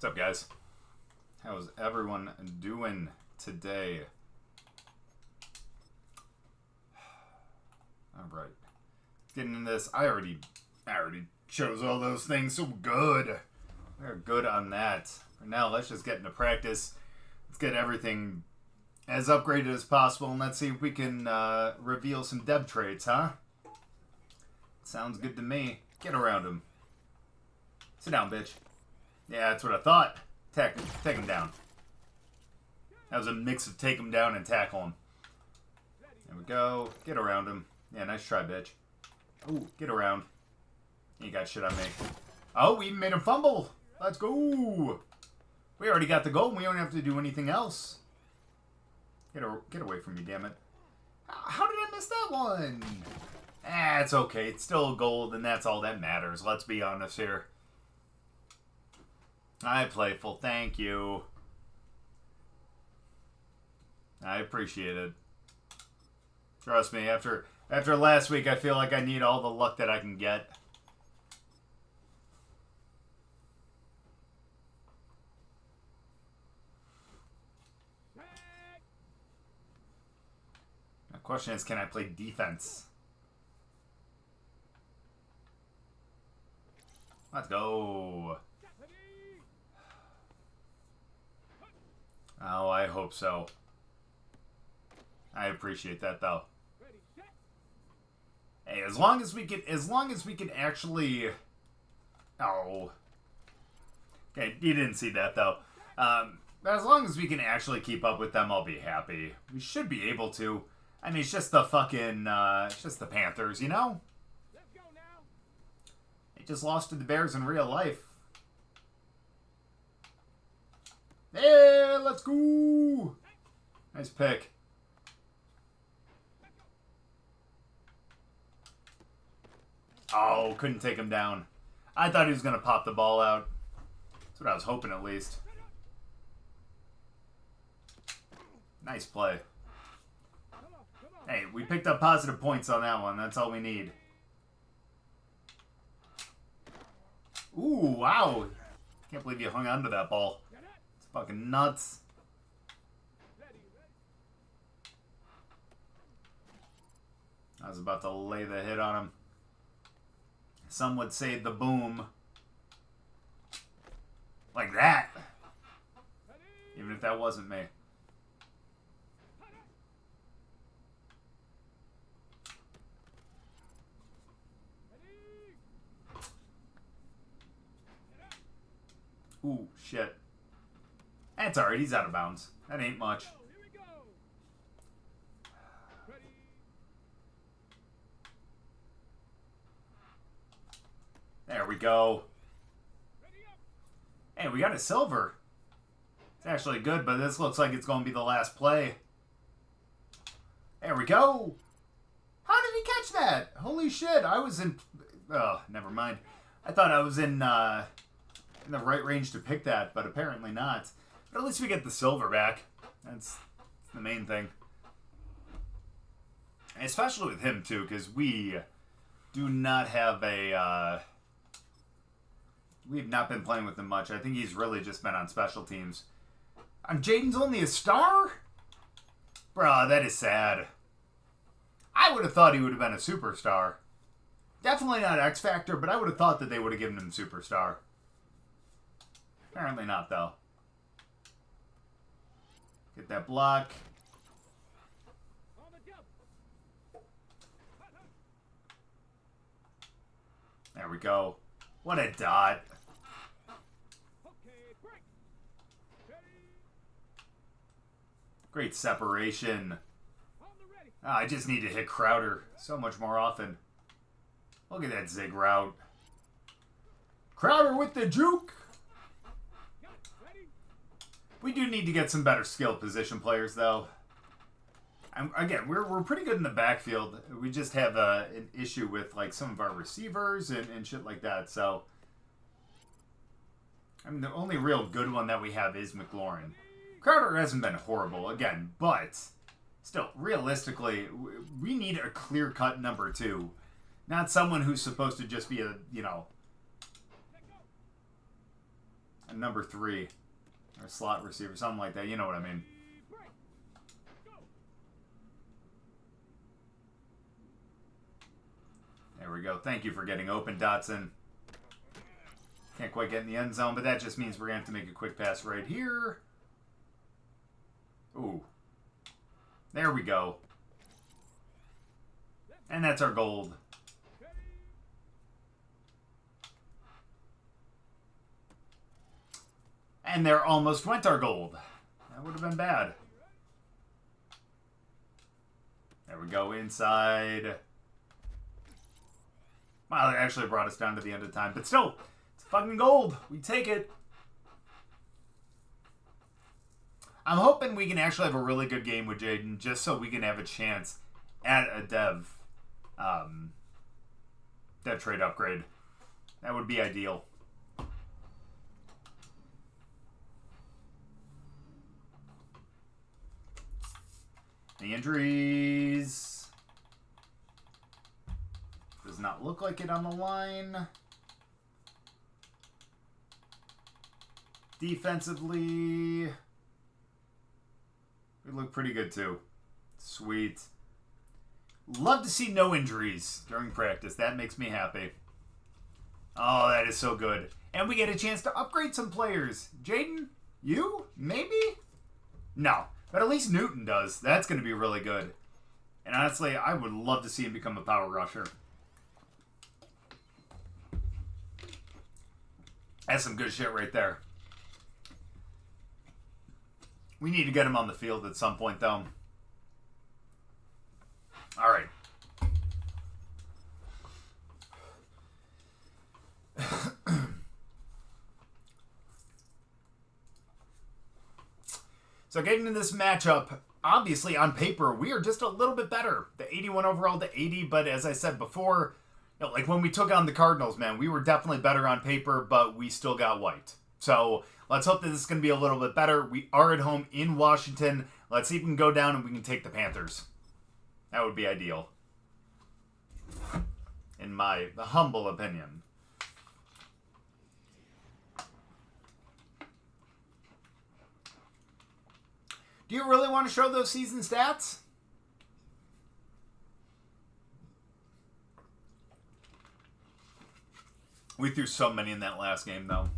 What's up, guys? How's everyone doing today? Alright. Getting into this. I already chose all those things, so good. We're good on that. For now, let's just get into practice. Let's get everything as upgraded as possible, and let's see if we can reveal some dev traits, huh? Sounds good to me. Get around him. Sit down, bitch. Yeah, that's what I thought. Take him down. That was a mix of take him down and tackle him. There we go. Get around him. Yeah, nice try, bitch. Ooh, get around. You got shit on me. Oh, we made him fumble. Let's go. We already got the goal. We don't have to do anything else. Get away from me, damn it. How did I miss that one? It's okay. It's still a goal, and that's all that matters. Let's be honest here. Hi, Playful. Thank you. I appreciate it. Trust me, after last week, I feel like I need all the luck that I can get. The question is, can I play defense? Let's go. Oh, I hope so. I appreciate that, though. Hey, as long as we can actually. Oh. Okay, you didn't see that though. As long as we can actually keep up with them, I'll be happy. We should be able to. I mean, it's just the fucking, it's just the Panthers, you know? They just lost to the Bears in real life. Yeah, let's go! Nice pick. Oh, couldn't take him down. I thought he was going to pop the ball out. That's what I was hoping, at least. Nice play. Hey, we picked up positive points on that one. That's all we need. Ooh, wow. Can't believe you hung on to that ball. It's fucking nuts. I was about to lay the hit on him. Some would say the boom. Like that. Even if that wasn't me. Ooh, shit. That's alright, he's out of bounds. That ain't much. There we go. Hey, we got a silver. It's actually good, but this looks like it's going to be the last play. There we go. How did he catch that? Holy shit, I was in... Oh, never mind. I thought I was in the right range to pick that, but apparently not. But at least we get the silver back. That's the main thing. Especially with him, too, because we do not have a... We've not been playing with him much. I think he's really just been on special teams. Jaden's only a star? Bruh, that is sad. I would have thought he would have been a superstar. Definitely not X Factor, but I would have thought that they would have given him superstar. Apparently not, though. Get that block. There we go. What a dot. Great separation. Oh, I just need to hit Crowder so much more often. Look at that zig route. Crowder with the juke. We do need to get some better skilled position players, though. Again, we're pretty good in the backfield. We just have an issue with like some of our receivers and shit like that. So, I mean, the only real good one that we have is McLaurin. Crowder hasn't been horrible, again, but still, realistically, we need a clear-cut number 2. Not someone who's supposed to just be a, you know, a number 3. Or a slot receiver, something like that. You know what I mean. There we go. Thank you for getting open, Dotson. Can't quite get in the end zone, but that just means we're going to have to make a quick pass right here. Ooh. There we go. And that's our gold. And there almost went our gold. That would have been bad. There we go, inside. Well, it actually brought us down to the end of time. But still, it's fucking gold. We take it. I'm hoping we can actually have a really good game with Jaden, just so we can have a chance at a dev trade upgrade. That would be ideal. The injuries. Does not look like it on the line. Defensively, we look pretty good too. Sweet. Love to see no injuries during practice. That makes me happy. Oh, that is so good. And we get a chance to upgrade some players. Jaden, you? Maybe? No. But at least Newton does. That's going to be really good. And honestly, I would love to see him become a power rusher. That's some good shit right there. We need to get him on the field at some point, though. All right. So getting into this matchup, obviously on paper, we are just a little bit better. The 81 overall to 80, but as I said before, you know, like when we took on the Cardinals, man, we were definitely better on paper, but we still got wiped. So let's hope that this is going to be a little bit better. We are at home in Washington. Let's see if we can go down and we can take the Panthers. That would be ideal. In my humble opinion. Do you really want to show those season stats? We threw so many in that last game, though.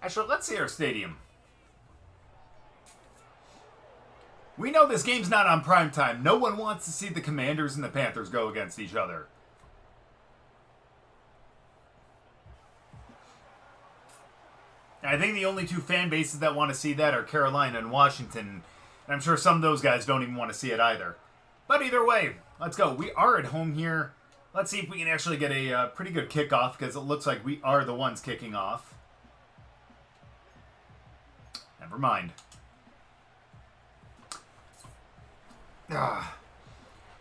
Actually, let's see our stadium. We know this game's not on prime time. No one wants to see the Commanders and the Panthers go against each other. I think the only two fan bases that want to see that are Carolina and Washington. And I'm sure some of those guys don't even want to see it either. But either way, let's go. We are at home here. Let's see if we can actually get a pretty good kickoff, because it looks like we are the ones kicking off. Never mind.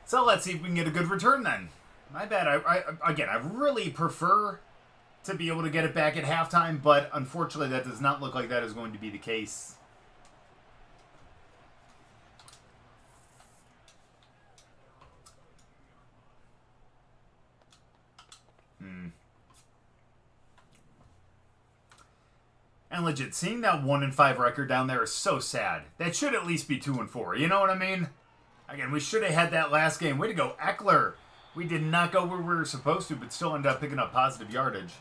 So let's see if we can get a good return then. My bad. Again, I really prefer to be able to get it back at halftime, but unfortunately that does not look like that is going to be the case. And legit, seeing that 1-5 record down there is so sad. That should at least be 2-4. You know what I mean? Again, we should have had that last game. Way to go, Eckler. We did not go where we were supposed to, but still ended up picking up positive yardage.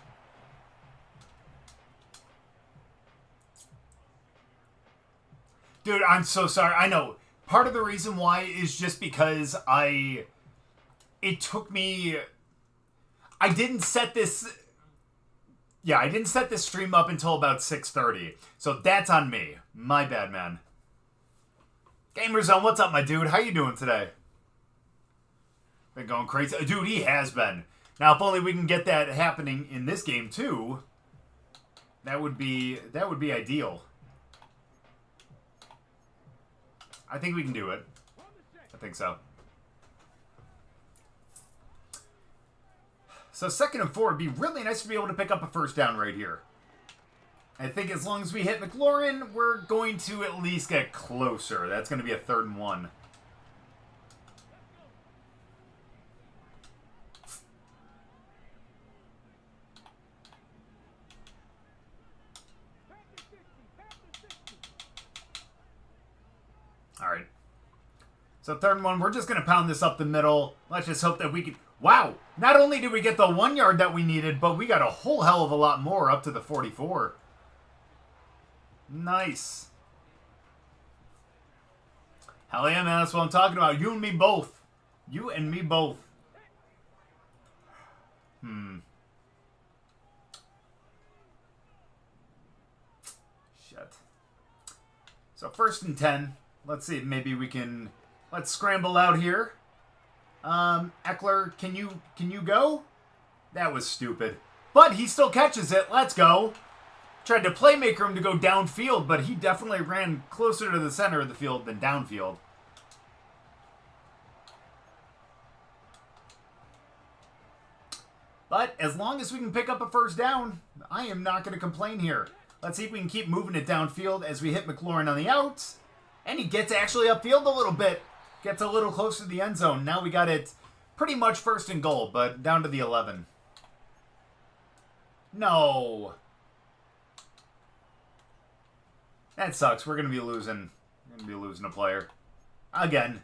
Dude, I'm so sorry. I know. Part of the reason why is just because it took me... I didn't set this stream up until about 6:30. So that's on me. My bad, man. Gamerzone, what's up, my dude? How you doing today? Been going crazy. Dude, he has been. Now, if only we can get that happening in this game, too. That would be ideal. I think we can do it. I think so. So 2nd and 4 would be really nice to be able to pick up a first down right here. I think as long as we hit McLaurin, we're going to at least get closer. That's going to be a 3rd and 1. So 3rd and 1, we're just going to pound this up the middle. Let's just hope that we can... Wow! Not only did we get the 1 yard that we needed, but we got a whole hell of a lot more up to the 44. Nice. Hell yeah, man. That's what I'm talking about. You and me both. You and me both. Shit. So 1st and 10. Let's see if maybe we can... Let's scramble out here. Eckler, can you go? That was stupid. But he still catches it. Let's go. Tried to playmaker him to go downfield, but he definitely ran closer to the center of the field than downfield. But as long as we can pick up a 1st down, I am not going to complain here. Let's see if we can keep moving it downfield as we hit McLaurin on the outs. And he gets actually upfield a little bit. Gets a little closer to the end zone. Now we got it pretty much 1st and goal, but down to the 11. No. That sucks. We're going to be losing. We're going to be losing a player. Again.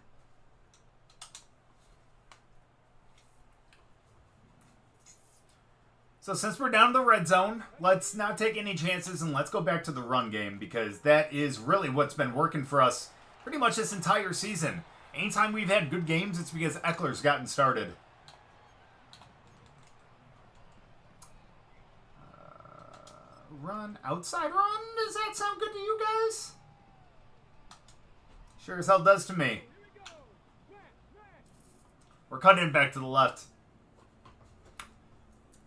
So since we're down to the red zone, let's not take any chances and let's go back to the run game because that is really what's been working for us pretty much this entire season. Anytime we've had good games, it's because Eckler's gotten started. Run, outside run? Does that sound good to you guys? Sure as hell does to me. We're cutting it back to the left.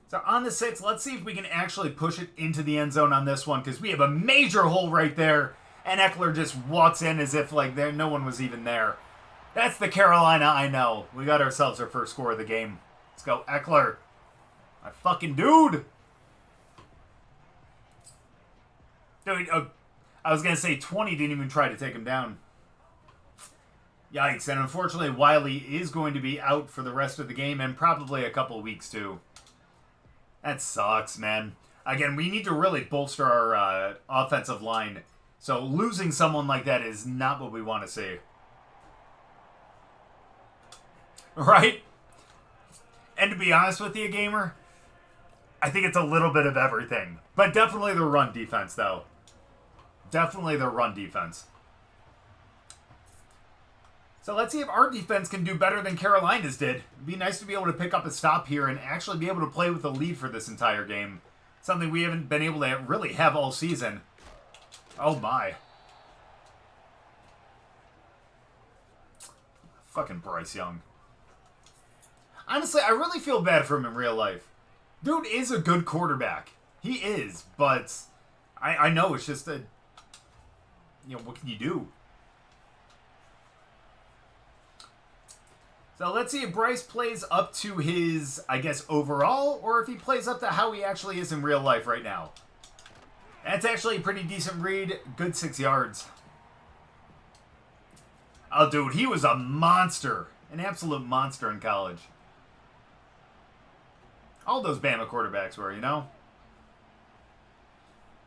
So on the 6, let's see if we can actually push it into the end zone on this one because we have a major hole right there. And Eckler just walks in as if like no one was even there. That's the Carolina I know. We got ourselves our first score of the game. Let's go, Eckler. My fucking dude. Dude, I was going to say 20 didn't even try to take him down. Yikes. And unfortunately, Wiley is going to be out for the rest of the game and probably a couple weeks too. That sucks, man. Again, we need to really bolster our offensive line. So losing someone like that is not what we want to see. Right? And to be honest with you, gamer, I think it's a little bit of everything. But definitely the run defense, though. Definitely the run defense. So let's see if our defense can do better than Carolina's did. It'd be nice to be able to pick up a stop here and actually be able to play with a lead for this entire game. Something we haven't been able to really have all season. Oh my. Fucking Bryce Young. Honestly, I really feel bad for him in real life. Dude is a good quarterback. He is, but I know it's just a... You know, what can you do? So let's see if Bryce plays up to his, I guess, overall, or if he plays up to how he actually is in real life right now. That's actually a pretty decent read. Good 6 yards. Oh, dude, he was a monster. An absolute monster in college. All those Bama quarterbacks were, you know?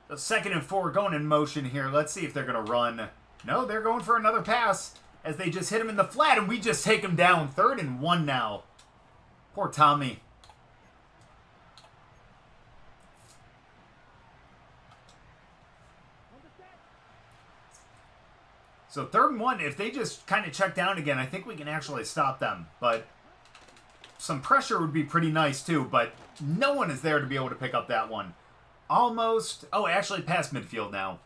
So 2nd and 4 going in motion here. Let's see if they're going to run. No, they're going for another pass. As they just hit him in the flat, and we just take him down. 3rd and 1 now. Poor Tommy. So 3rd and 1, if they just kind of check down again, I think we can actually stop them. But some pressure would be pretty nice too, but no one is there to be able to pick up that one. Almost. Oh, actually past midfield now.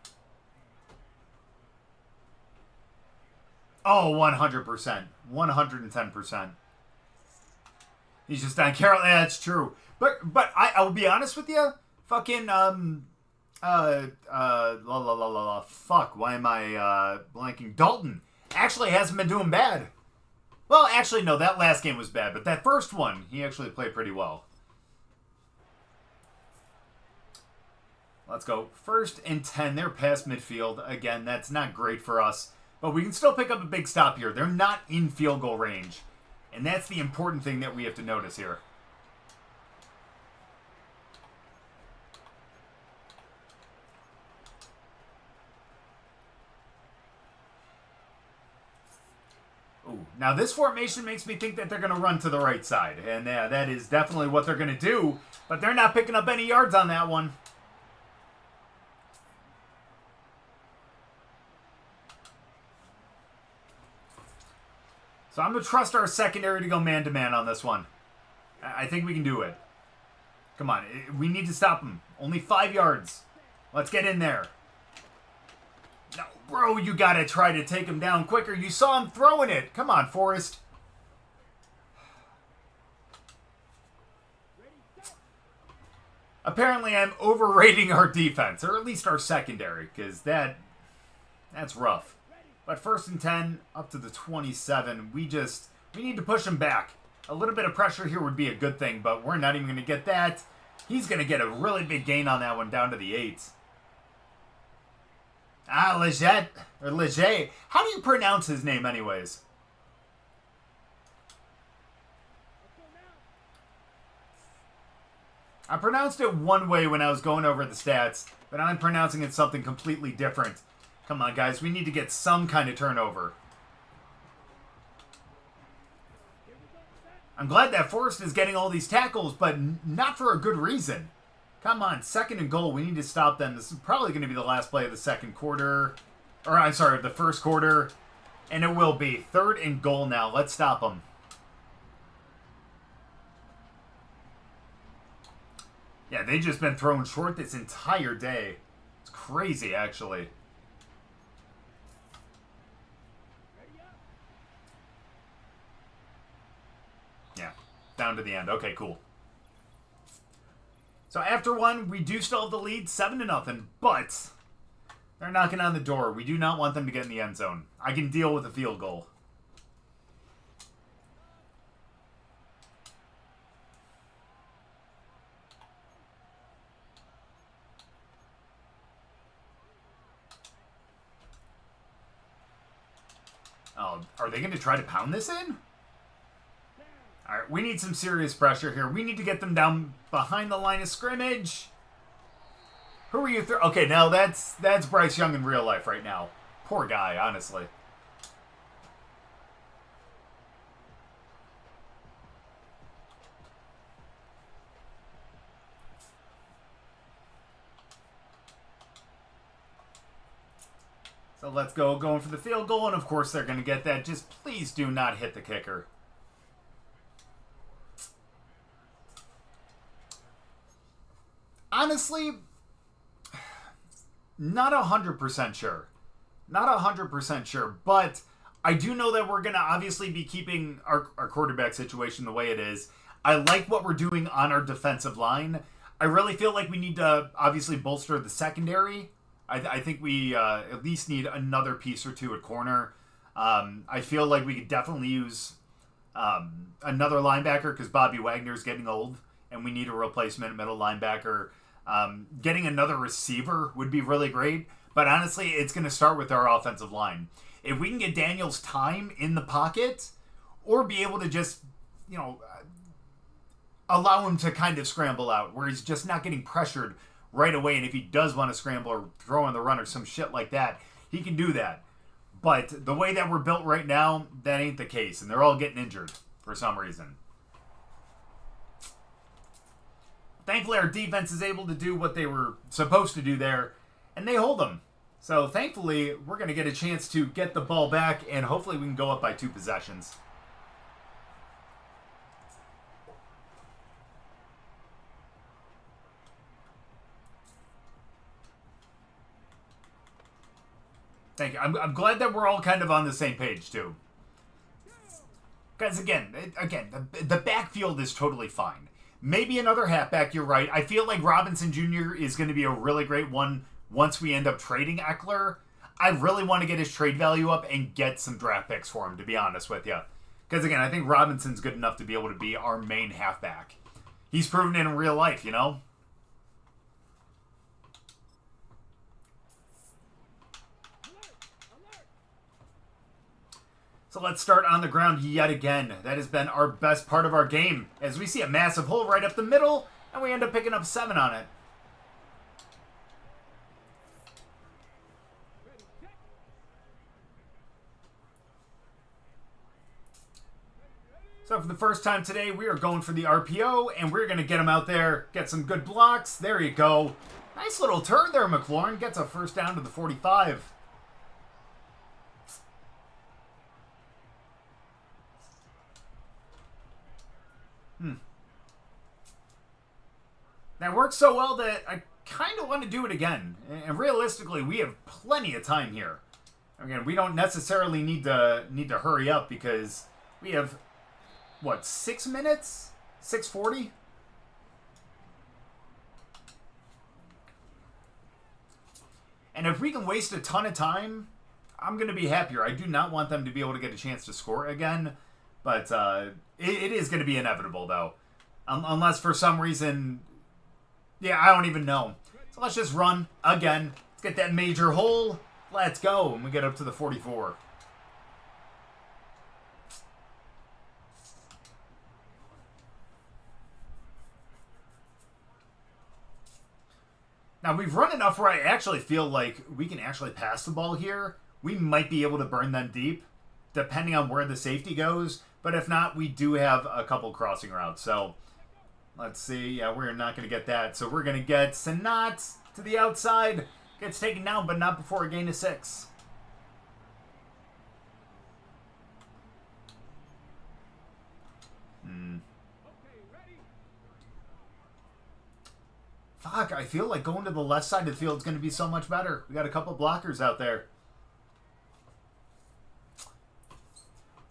Oh, 100%. 110%. He's just on Carol. Yeah, that's true. But I will be honest with you. Fucking, fuck, why am I, blanking? Dalton actually hasn't been doing bad. Well, actually, no, that last game was bad, but that first one, he actually played pretty well. Let's go. 1st and 10. They're past midfield. Again, that's not great for us. But we can still pick up a big stop here. They're not in field goal range. And that's the important thing that we have to notice here. Ooh. Now, this formation makes me think that they're going to run to the right side. And that is definitely what they're going to do. But they're not picking up any yards on that one. So I'm going to trust our secondary to go man-to-man on this one. I think we can do it. Come on. We need to stop them. Only 5 yards. Let's get in there. No, bro, you got to try to take him down quicker. You saw him throwing it. Come on, Forrest. Apparently, I'm overrating our defense, or at least our secondary, because that's rough. But 1st and 10, up to the 27. We need to push him back. A little bit of pressure here would be a good thing, but we're not even going to get that. He's going to get a really big gain on that one down to the 8. Leggett, or Leger. How do you pronounce his name anyways? I pronounced it one way when I was going over the stats, but I'm pronouncing it something completely different. Come on, guys. We need to get some kind of turnover. I'm glad that Forrest is getting all these tackles, but not for a good reason. Come on, 2nd and goal. We need to stop them. This is probably going to be the last play of the second quarter. Or, I'm sorry, the first quarter. And it will be 3rd and goal now. Let's stop them. Yeah, they've just been thrown short this entire day. It's crazy, actually. Yeah, down to the end. Okay, cool. So after one, we do still have the lead, 7-0, but they're knocking on the door. We do not want them to get in the end zone. I can deal with a field goal. Oh, are they going to try to pound this in? All right, we need some serious pressure here. We need to get them down behind the line of scrimmage. Who are you? Okay, now that's Bryce Young in real life right now. Poor guy, honestly. So let's go going for the field goal, and of course they're going to get that. Just please do not hit the kicker. Honestly, not 100% sure. Not 100% sure, but I do know that we're going to obviously be keeping our quarterback situation the way it is. I like what we're doing on our defensive line. I really feel like we need to obviously bolster the secondary. I think we at least need another piece or two at corner. I feel like we could definitely use another linebacker because Bobby Wagner's getting old, and we need a replacement middle linebacker. Getting another receiver would be really great, but honestly, it's going to start with our offensive line. If we can get Daniels time in the pocket, or be able to just, allow him to kind of scramble out, where he's just not getting pressured right away, and if he does want to scramble or throw on the run or some shit like that, he can do that. But the way that we're built right now, that ain't the case, and they're all getting injured for some reason. Thankfully, our defense is able to do what they were supposed to do there, and they hold them. So, thankfully, we're going to get a chance to get the ball back, and hopefully we can go up by 2 possessions. Thank you. I'm glad that we're all kind of on the same page, too. Guys, again, the backfield is totally fine. Maybe another halfback, you're right. I feel like Robinson Jr. is going to be a really great one once we end up trading Eckler. I really want to get his trade value up and get some draft picks for him, to be honest with you. Because, again, I think Robinson's good enough to be able to be our main halfback. He's proven it in real life, So let's start on the ground yet again. That has been our best part of our game, as we see a massive hole right up the middle, and we end up picking up 7 on it. So for the first time today, we are going for the RPO, and we're going to get him out there, get some good blocks. There you go. Nice little turn there, McLaurin. Gets a first down to the 45. That works so well that I kind of want to do it again. And realistically, we have plenty of time here. Again, we don't necessarily need to hurry up because we have, what, 6 minutes? 6:40? And if we can waste a ton of time, I'm going to be happier. I do not want them to be able to get a chance to score again. But it is going to be inevitable, though. Unless for some reason... Yeah, I don't even know. So let's just run again. Let's get that major hole. Let's go. And we get up to the 44. Now, we've run enough where I actually feel like we can actually pass the ball here. We might be able to burn them deep, depending on where the safety goes. But if not, we do have a couple crossing routes. So... let's see. Yeah, we're not going to get that. So we're going to get Sanat to the outside. Gets taken down, but not before a gain of 6. Fuck, I feel like going to the left side of the field is going to be so much better. We got a couple blockers out there.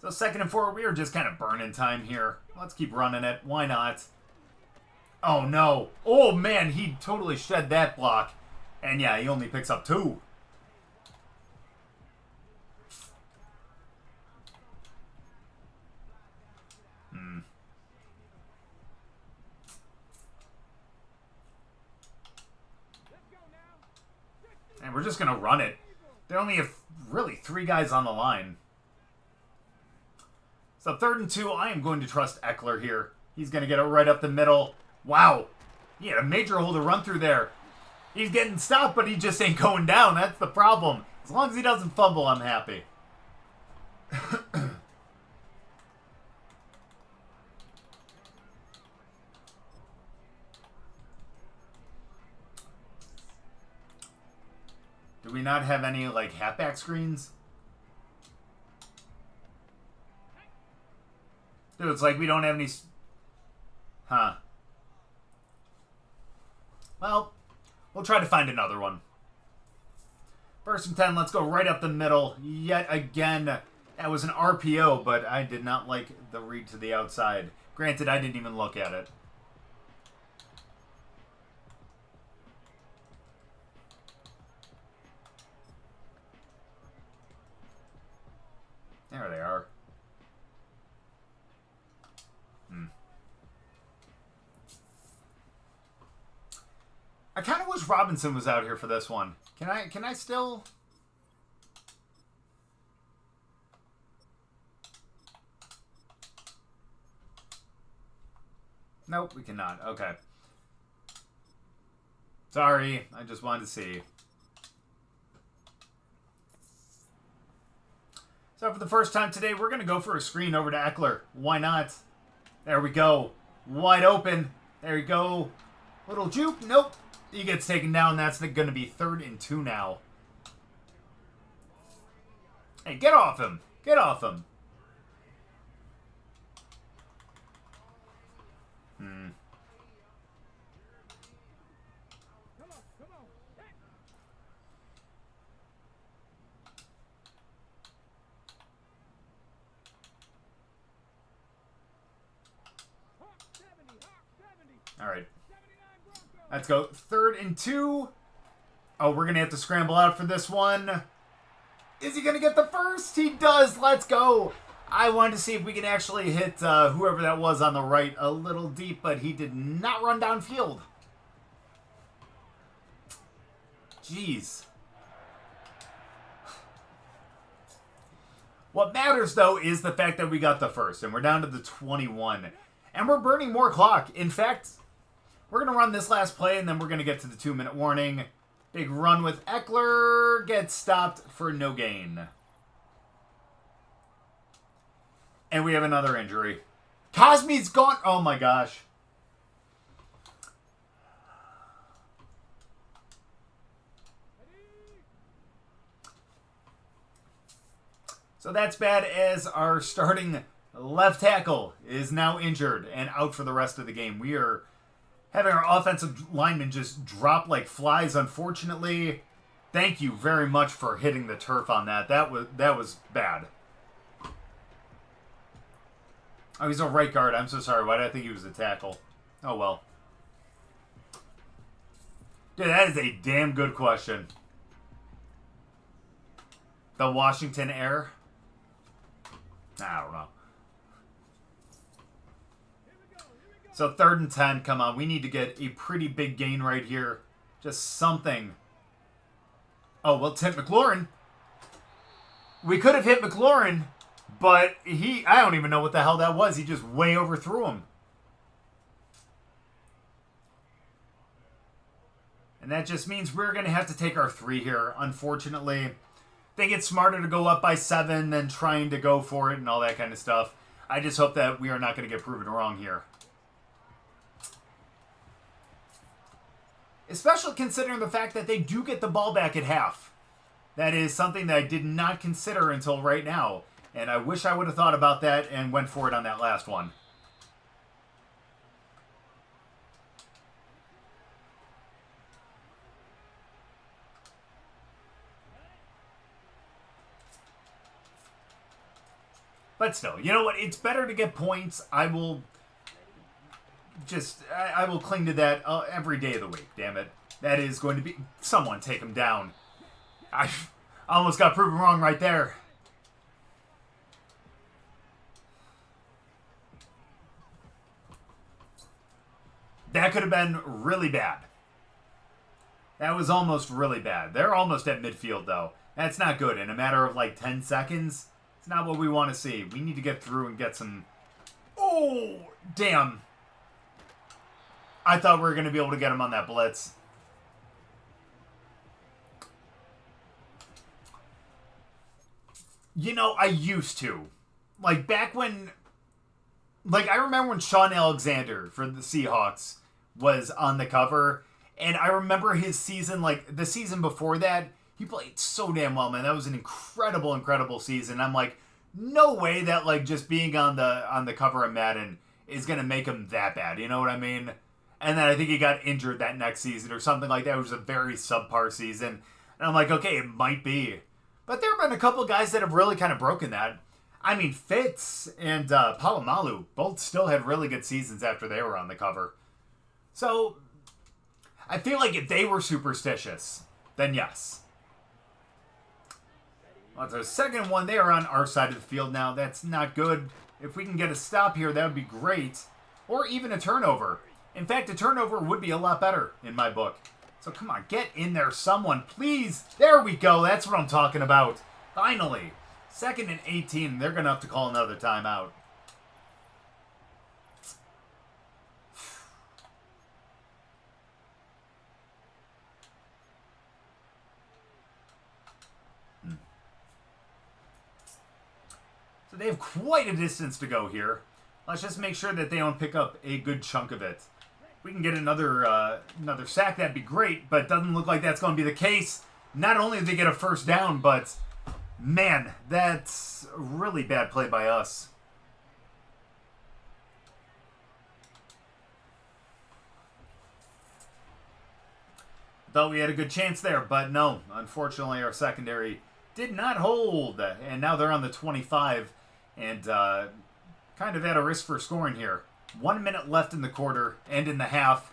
So 2nd and 4, we are just kind of burning time here. Let's keep running it. Why not? Oh, no. Oh, man, he totally shed that block. And, yeah, he only picks up 2. And we're just going to run it. They only have really 3 guys on the line. So 3rd and 2, I am going to trust Eckler here. He's going to get it right up the middle. Wow. He had a major hole to run through there. He's getting stopped, but he just ain't going down. That's the problem. As long as he doesn't fumble, I'm happy. Do we not have any, like, halfback screens? Dude, it's like we don't have any... Huh. Well, we'll try to find another one. 1st and 10, let's go right up the middle. Yet again, that was an RPO, but I did not like the read to the outside. Granted, I didn't even look at it. There they are. I kind of wish Robinson was out here for this one. Can I still... Nope, we cannot. Okay. Sorry, I just wanted to see. So for the first time today, we're going to go for a screen over to Eckler. Why not? There we go. Wide open. There you go. Little juke. Nope. He gets taken down. That's going to be 3rd and 2 now. Hey, get off him. Get off him. All right. Let's go. 3rd and 2. Oh, we're going to have to scramble out for this one. Is he going to get the first? He does. Let's go. I wanted to see if we can actually hit whoever that was on the right a little deep, but he did not run downfield. Jeez. What matters, though, is the fact that we got the first, and we're down to the 21. And we're burning more clock. In fact, we're going to run this last play, and then we're going to get to the 2-minute warning. Big run with Eckler. Gets stopped for no gain. And we have another injury. Cosme's gone. Oh my gosh. So that's bad as our starting left tackle is now injured and out for the rest of the game. We are having our offensive linemen just drop like flies, unfortunately. Thank you very much for hitting the turf on that. That was bad. Oh, he's a right guard. I'm so sorry. Why did I think he was a tackle? Oh, well. Dude, that is a damn good question. The Washington error? I don't know. So 3rd and 10. Come on. We need to get a pretty big gain right here. Just something. Oh, well, Tim McLaurin. We could have hit McLaurin, but I don't even know what the hell that was. He just way overthrew him. And that just means we're going to have to take our 3 here, unfortunately. I think it's smarter to go up by 7 than trying to go for it and all that kind of stuff. I just hope that we are not going to get proven wrong here. Especially considering the fact that they do get the ball back at half. That is something that I did not consider until right now. And I wish I would have thought about that and went for it on that last one. But still, you know what? It's better to get points. I will cling to that every day of the week, damn it. That is going to be... Someone take him down. I almost got proven wrong right there. That could have been really bad. That was almost really bad. They're almost at midfield, though. That's not good. In a matter of like 10 seconds, it's not what we want to see. We need to get through and get some... Oh, damn. I thought we were going to be able to get him on that blitz. You know, I used to. Like, back when... Like, I remember when Sean Alexander for the Seahawks was on the cover. And I remember his season, like, the season before that, he played so damn well, man. That was an incredible, incredible season. I'm like, no way that, like, just being on the cover of Madden is going to make him that bad. You know what I mean? And then I think he got injured that next season or something like that. It was a very subpar season. And I'm like, okay, it might be. But there have been a couple guys that have really kind of broken that. I mean, Fitz and Palomalu both still had really good seasons after they were on the cover. So, I feel like if they were superstitious, then yes. Well, the second one, they are on our side of the field now. That's not good. If we can get a stop here, that would be great. Or even a turnover. In fact, a turnover would be a lot better in my book. So come on, get in there, someone, please. There we go. That's what I'm talking about. Finally. 2nd and 18. They're going to have to call another timeout. So they have quite a distance to go here. Let's just make sure that they don't pick up a good chunk of it. If we can get another sack, that'd be great, but it doesn't look like that's going to be the case. Not only did they get a first down, but, man, that's a really bad play by us. Thought we had a good chance there, but no. Unfortunately, our secondary did not hold, and now they're on the 25, and kind of at a risk for scoring here. 1 minute left in the quarter and in the half.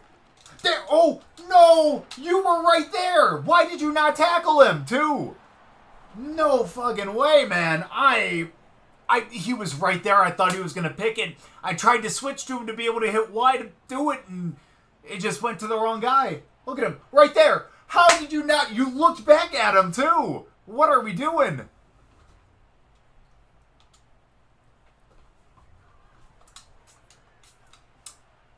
There! Oh, no! You were right there! Why did you not tackle him, too? No fucking way, man. He was right there. I thought he was going to pick it. I tried to switch to him to be able to hit Y to do it, and it just went to the wrong guy. Look at him. Right there. How did you not? You looked back at him, too. What are we doing?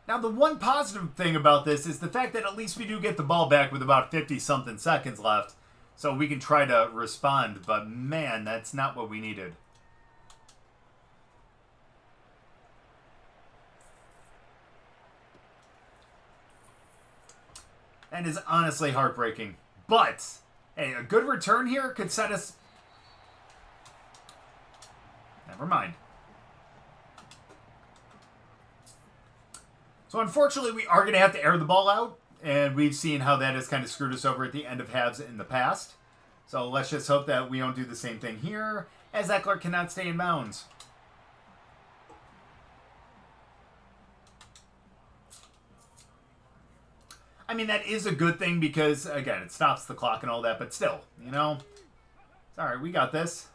Now, the one positive thing about this is the fact that at least we do get the ball back with about 50-something seconds left. So we can try to respond. But, man, that's not what we needed. That is honestly heartbreaking. But, hey, a good return here could set us... Never mind. So unfortunately, we are going to have to air the ball out. And we've seen how that has kind of screwed us over at the end of halves in the past. So let's just hope that we don't do the same thing here, as Eckler cannot stay in bounds. I mean, that is a good thing because, again, it stops the clock and all that, but still, you know. It's all right, we got this.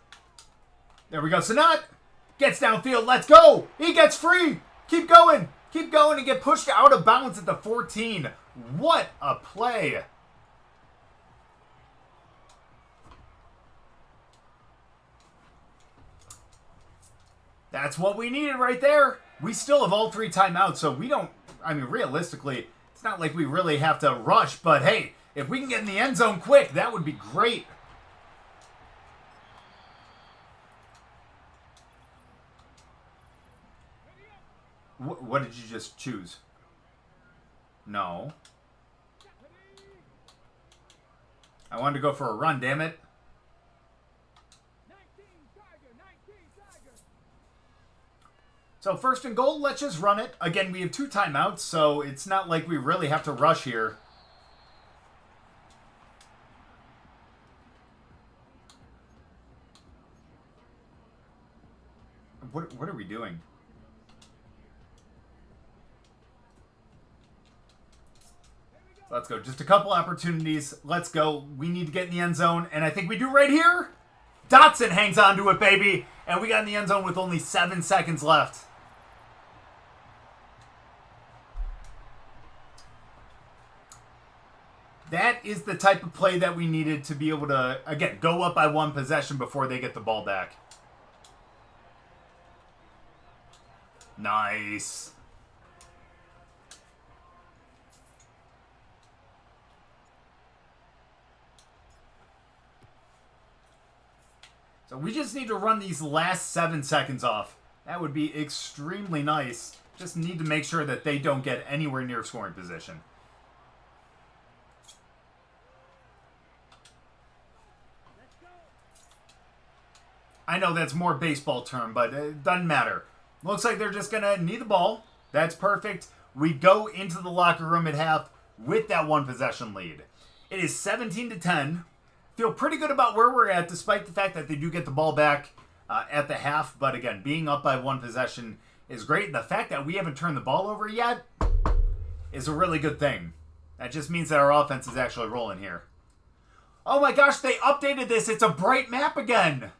There we go. Sanat gets downfield. Let's go. He gets free. Keep going. Keep going and get pushed out of bounds at the 14. What a play. That's what we needed right there. We still have all 3 timeouts, so we don't... I mean, realistically, it's not like we really have to rush, but hey, if we can get in the end zone quick, that would be great. What did you just choose? No. I wanted to go for a run, damn it. So first and goal, let's just run it. Again, we have 2 timeouts, so it's not like we really have to rush here. What are we doing? Let's go. Just a couple opportunities. Let's go. We need to get in the end zone, and I think we do right here. Dotson hangs on to it, baby. And we got in the end zone with only 7 seconds left. That is the type of play that we needed to be able to, again, go up by 1 possession before they get the ball back. Nice. So we just need to run these last 7 seconds off. That would be extremely nice. Just need to make sure that they don't get anywhere near scoring position. I know that's more baseball term, but it doesn't matter. Looks like they're just going to need the ball. That's perfect. We go into the locker room at half with that 1 possession lead. It is 17-10. Feel pretty good about where we're at, despite the fact that they do get the ball back at the half. But again, being up by 1 possession is great. The fact that we haven't turned the ball over yet is a really good thing. That just means that our offense is actually rolling here. Oh my gosh, they updated this. It's a bright map again.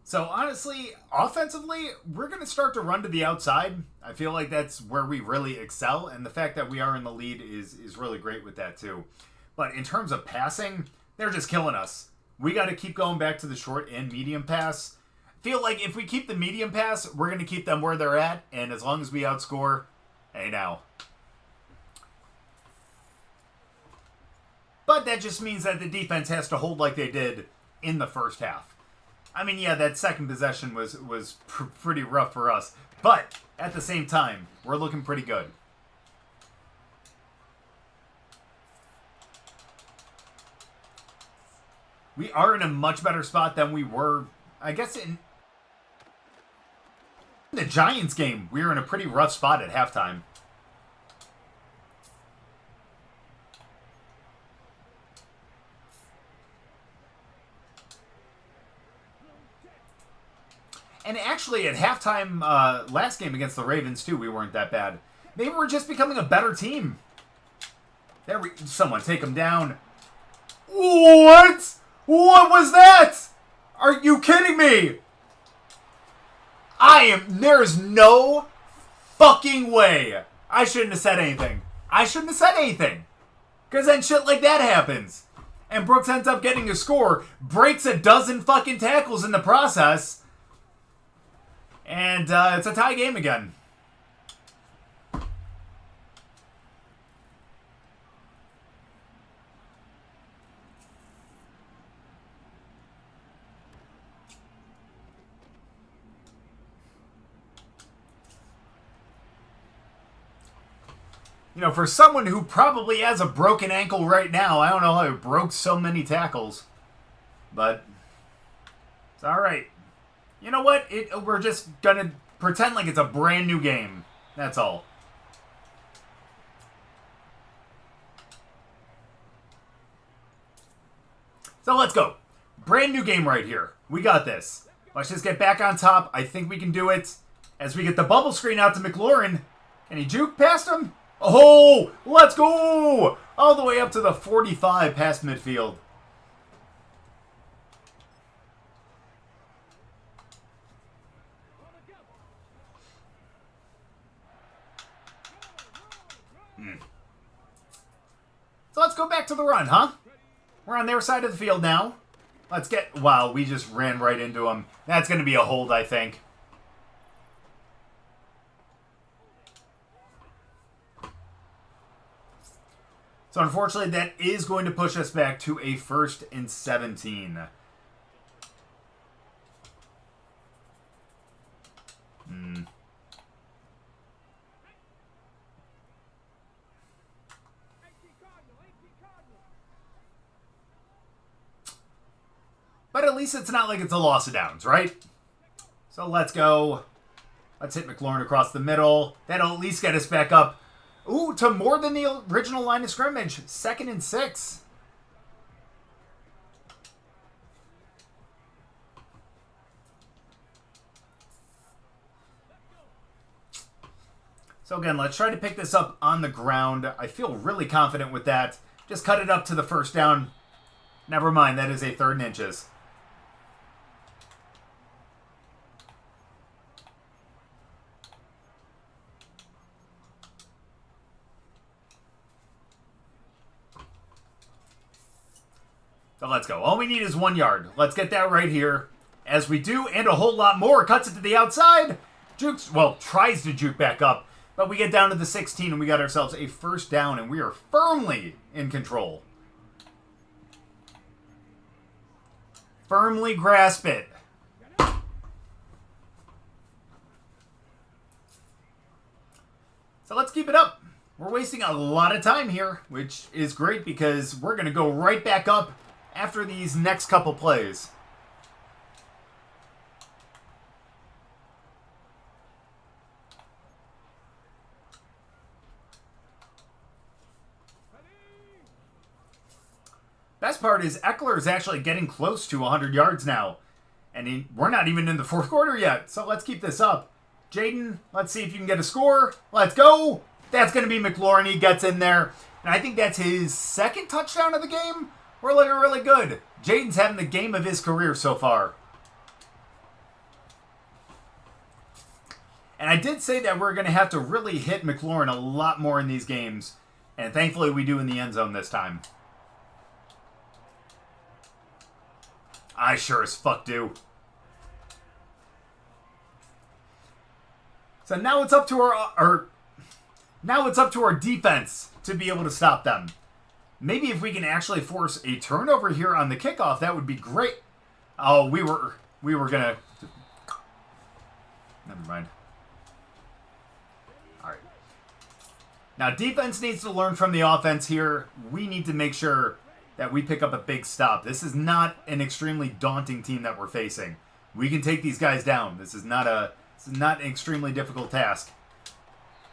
So honestly, offensively, we're going to start to run to the outside. I feel like that's where we really excel, and the fact that we are in the lead is really great with that too. But in terms of passing, they're just killing us. We got to keep going back to the short and medium pass. I feel like if we keep the medium pass, we're going to keep them where they're at, and as long as we outscore, hey now. But that just means that the defense has to hold like they did in the first half. I mean, yeah, that second possession was pretty rough for us. But at the same time, we're looking pretty good. We are in a much better spot than we were, I guess, in the Giants game. We were in a pretty rough spot at halftime. And actually, at halftime last game against the Ravens, too, we weren't that bad. Maybe we're just becoming a better team. Someone take him down. What? What was that? Are you kidding me? There's no fucking way. I shouldn't have said anything. Because then shit like that happens. And Brooks ends up getting a score, breaks a dozen fucking tackles in the process. And it's a tie game again. You know, for someone who probably has a broken ankle right now, I don't know how he broke so many tackles. But it's all right. You know what? We're just going to pretend like it's a brand new game. That's all. So let's go. Brand new game right here. We got this. Let's just get back on top. I think we can do it. As we get the bubble screen out to McLaurin. Can he juke past him? Oh, let's go! All the way up to the 45 past midfield. So let's go back to the run, huh? We're on their side of the field now. Let's get... Wow, we just ran right into him. That's going to be a hold, I think. So unfortunately, that is going to push us back to a 1st and 17. But at least it's not like it's a loss of downs, right? So let's go. Let's hit McLaurin across the middle. That'll at least get us back up. Ooh, to more than the original line of scrimmage. 2nd and 6. So again, let's try to pick this up on the ground. I feel really confident with that. Just cut it up to the 1st down. Never mind, that is a 3rd and inches. So let's go. All we need is 1 yard. Let's get that right here. As we do, and a whole lot more. Cuts it to the outside. Jukes, well, tries to juke back up. But we get down to the 16, and we got ourselves a 1st down, and we are firmly in control. Firmly grasp it. So let's keep it up. We're wasting a lot of time here, which is great because we're going to go right back up after these next couple plays. Best part is Eckler is actually getting close to 100 yards now. And we're not even in the 4th quarter yet, so let's keep this up. Jaden, let's see if you can get a score. Let's go! That's going to be McLaurin. He gets in there. And I think that's his 2nd touchdown of the game. We're looking really good. Jaden's having the game of his career so far. And I did say that we're going to have to really hit McLaurin a lot more in these games. And thankfully we do in the end zone this time. I sure as fuck do. So now it's up to our defense to be able to stop them. Maybe if we can actually force a turnover here on the kickoff, that would be great. Oh, we were gonna. Never mind. All right. Now defense needs to learn from the offense here. We need to make sure that we pick up a big stop. This is not an extremely daunting team that we're facing. We can take these guys down. This is not an extremely difficult task.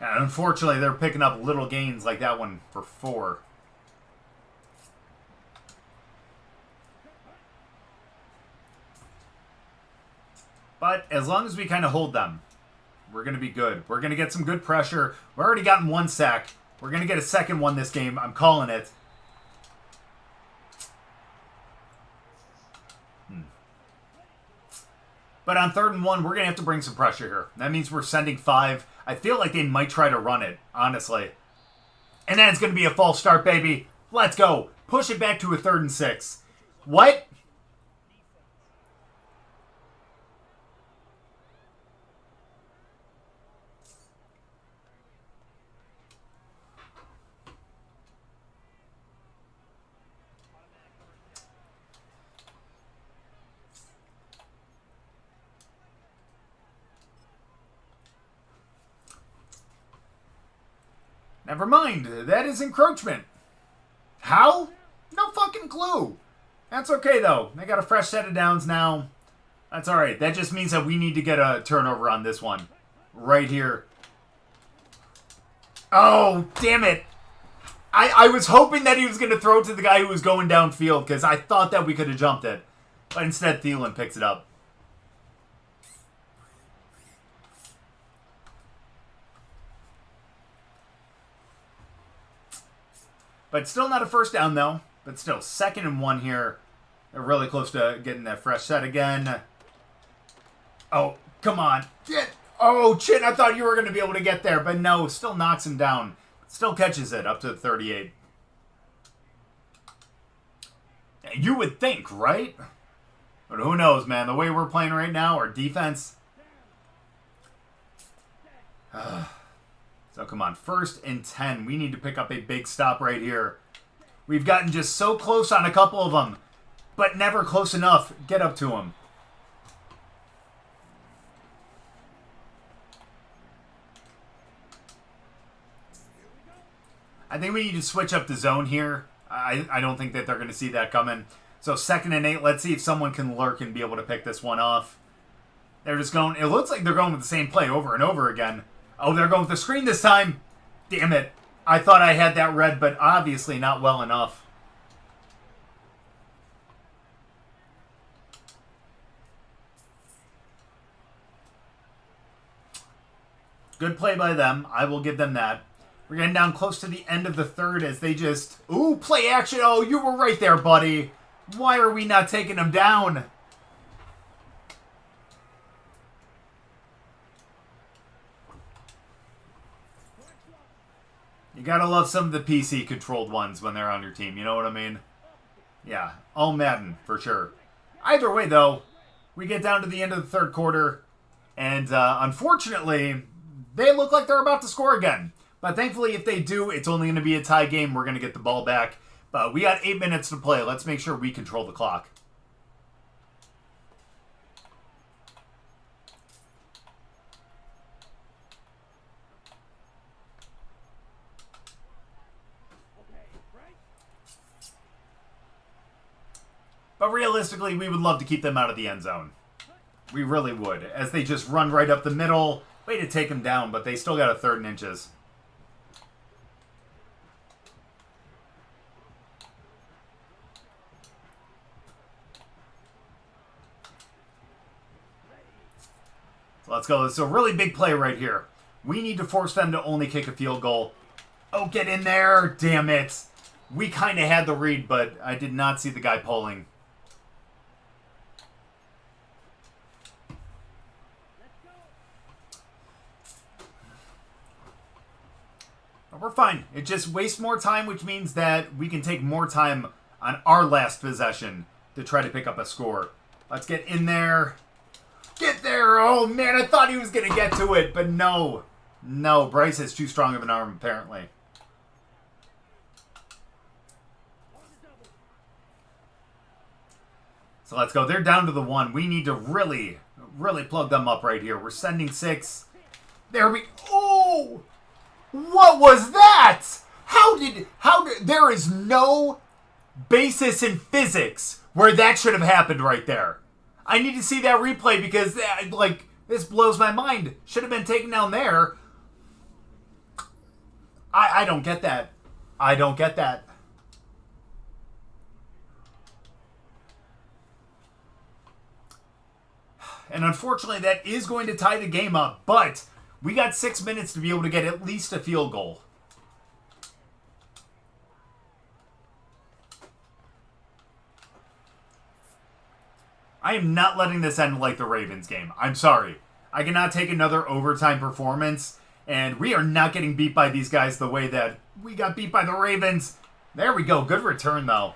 And unfortunately, they're picking up little gains like that one for 4. But as long as we kind of hold them, we're going to be good. We're going to get some good pressure. We've already gotten 1 sack. We're going to get a 2nd one this game. I'm calling it. But on 3rd and 1, we're going to have to bring some pressure here. That means we're sending 5. I feel like they might try to run it, honestly. And then it's going to be a false start, baby. Let's go. Push it back to a 3rd and 6. What? Never mind. That is encroachment. How? No fucking clue. That's okay, though. They got a fresh set of downs now. That's alright. That just means that we need to get a turnover on this one. Right here. Oh, damn it. I was hoping that he was going to throw it to the guy who was going downfield because I thought that we could have jumped it. But instead, Thielen picks it up. But still not a first down, though. But still, 2nd and 1 here. They're really close to getting that fresh set again. Oh, come on. Oh, shit, I thought you were going to be able to get there. But no, still knocks him down. Still catches it up to the 38. You would think, right? But who knows, man. The way we're playing right now, our defense. So come on, 1st and 10. We need to pick up a big stop right here. We've gotten just so close on a couple of them, but never close enough. Get up to him. I think we need to switch up the zone here. I don't think that they're going to see that coming. So 2nd and 8. Let's see if someone can lurk and be able to pick this one off. They're just going. It looks like they're going with the same play over and over again. Oh, they're going with the screen this time. Damn it. I thought I had that read, but obviously not well enough. Good play by them. I will give them that. We're getting down close to the end of the 3rd as they just... Ooh, play action. Oh, you were right there, buddy. Why are we not taking them down? You gotta love some of the PC-controlled ones when they're on your team. You know what I mean? Yeah, all Madden, for sure. Either way, though, we get down to the end of the 3rd quarter, and unfortunately, they look like they're about to score again. But thankfully, if they do, it's only going to be a tie game. We're going to get the ball back. But we got 8 minutes to play. Let's make sure we control the clock. But realistically, we would love to keep them out of the end zone. We really would. As they just run right up the middle. Way to take them down, but they still got a 3rd and inches. So let's go. It's a really big play right here. We need to force them to only kick a field goal. Oh, get in there. Damn it. We kind of had the read, but I did not see the guy pulling. We're fine. It just wastes more time, which means that we can take more time on our last possession to try to pick up a score. Let's get in there. Get there. Oh, man, I thought he was going to get to it, but no. No, Bryce has too strong of an arm, apparently. So let's go. They're down to the 1. We need to really, really plug them up right here. We're sending 6. There we... Oh! What was that? How did... There is no basis in physics where that should have happened right there. I need to see that replay because, like, this blows my mind. Should have been taken down there. I don't get that. I don't get that. And unfortunately, that is going to tie the game up, but we got 6 minutes to be able to get at least a field goal. I am not letting this end like the Ravens game. I'm sorry. I cannot take another overtime performance, and we are not getting beat by these guys the way that we got beat by the Ravens. There we go. Good return, though.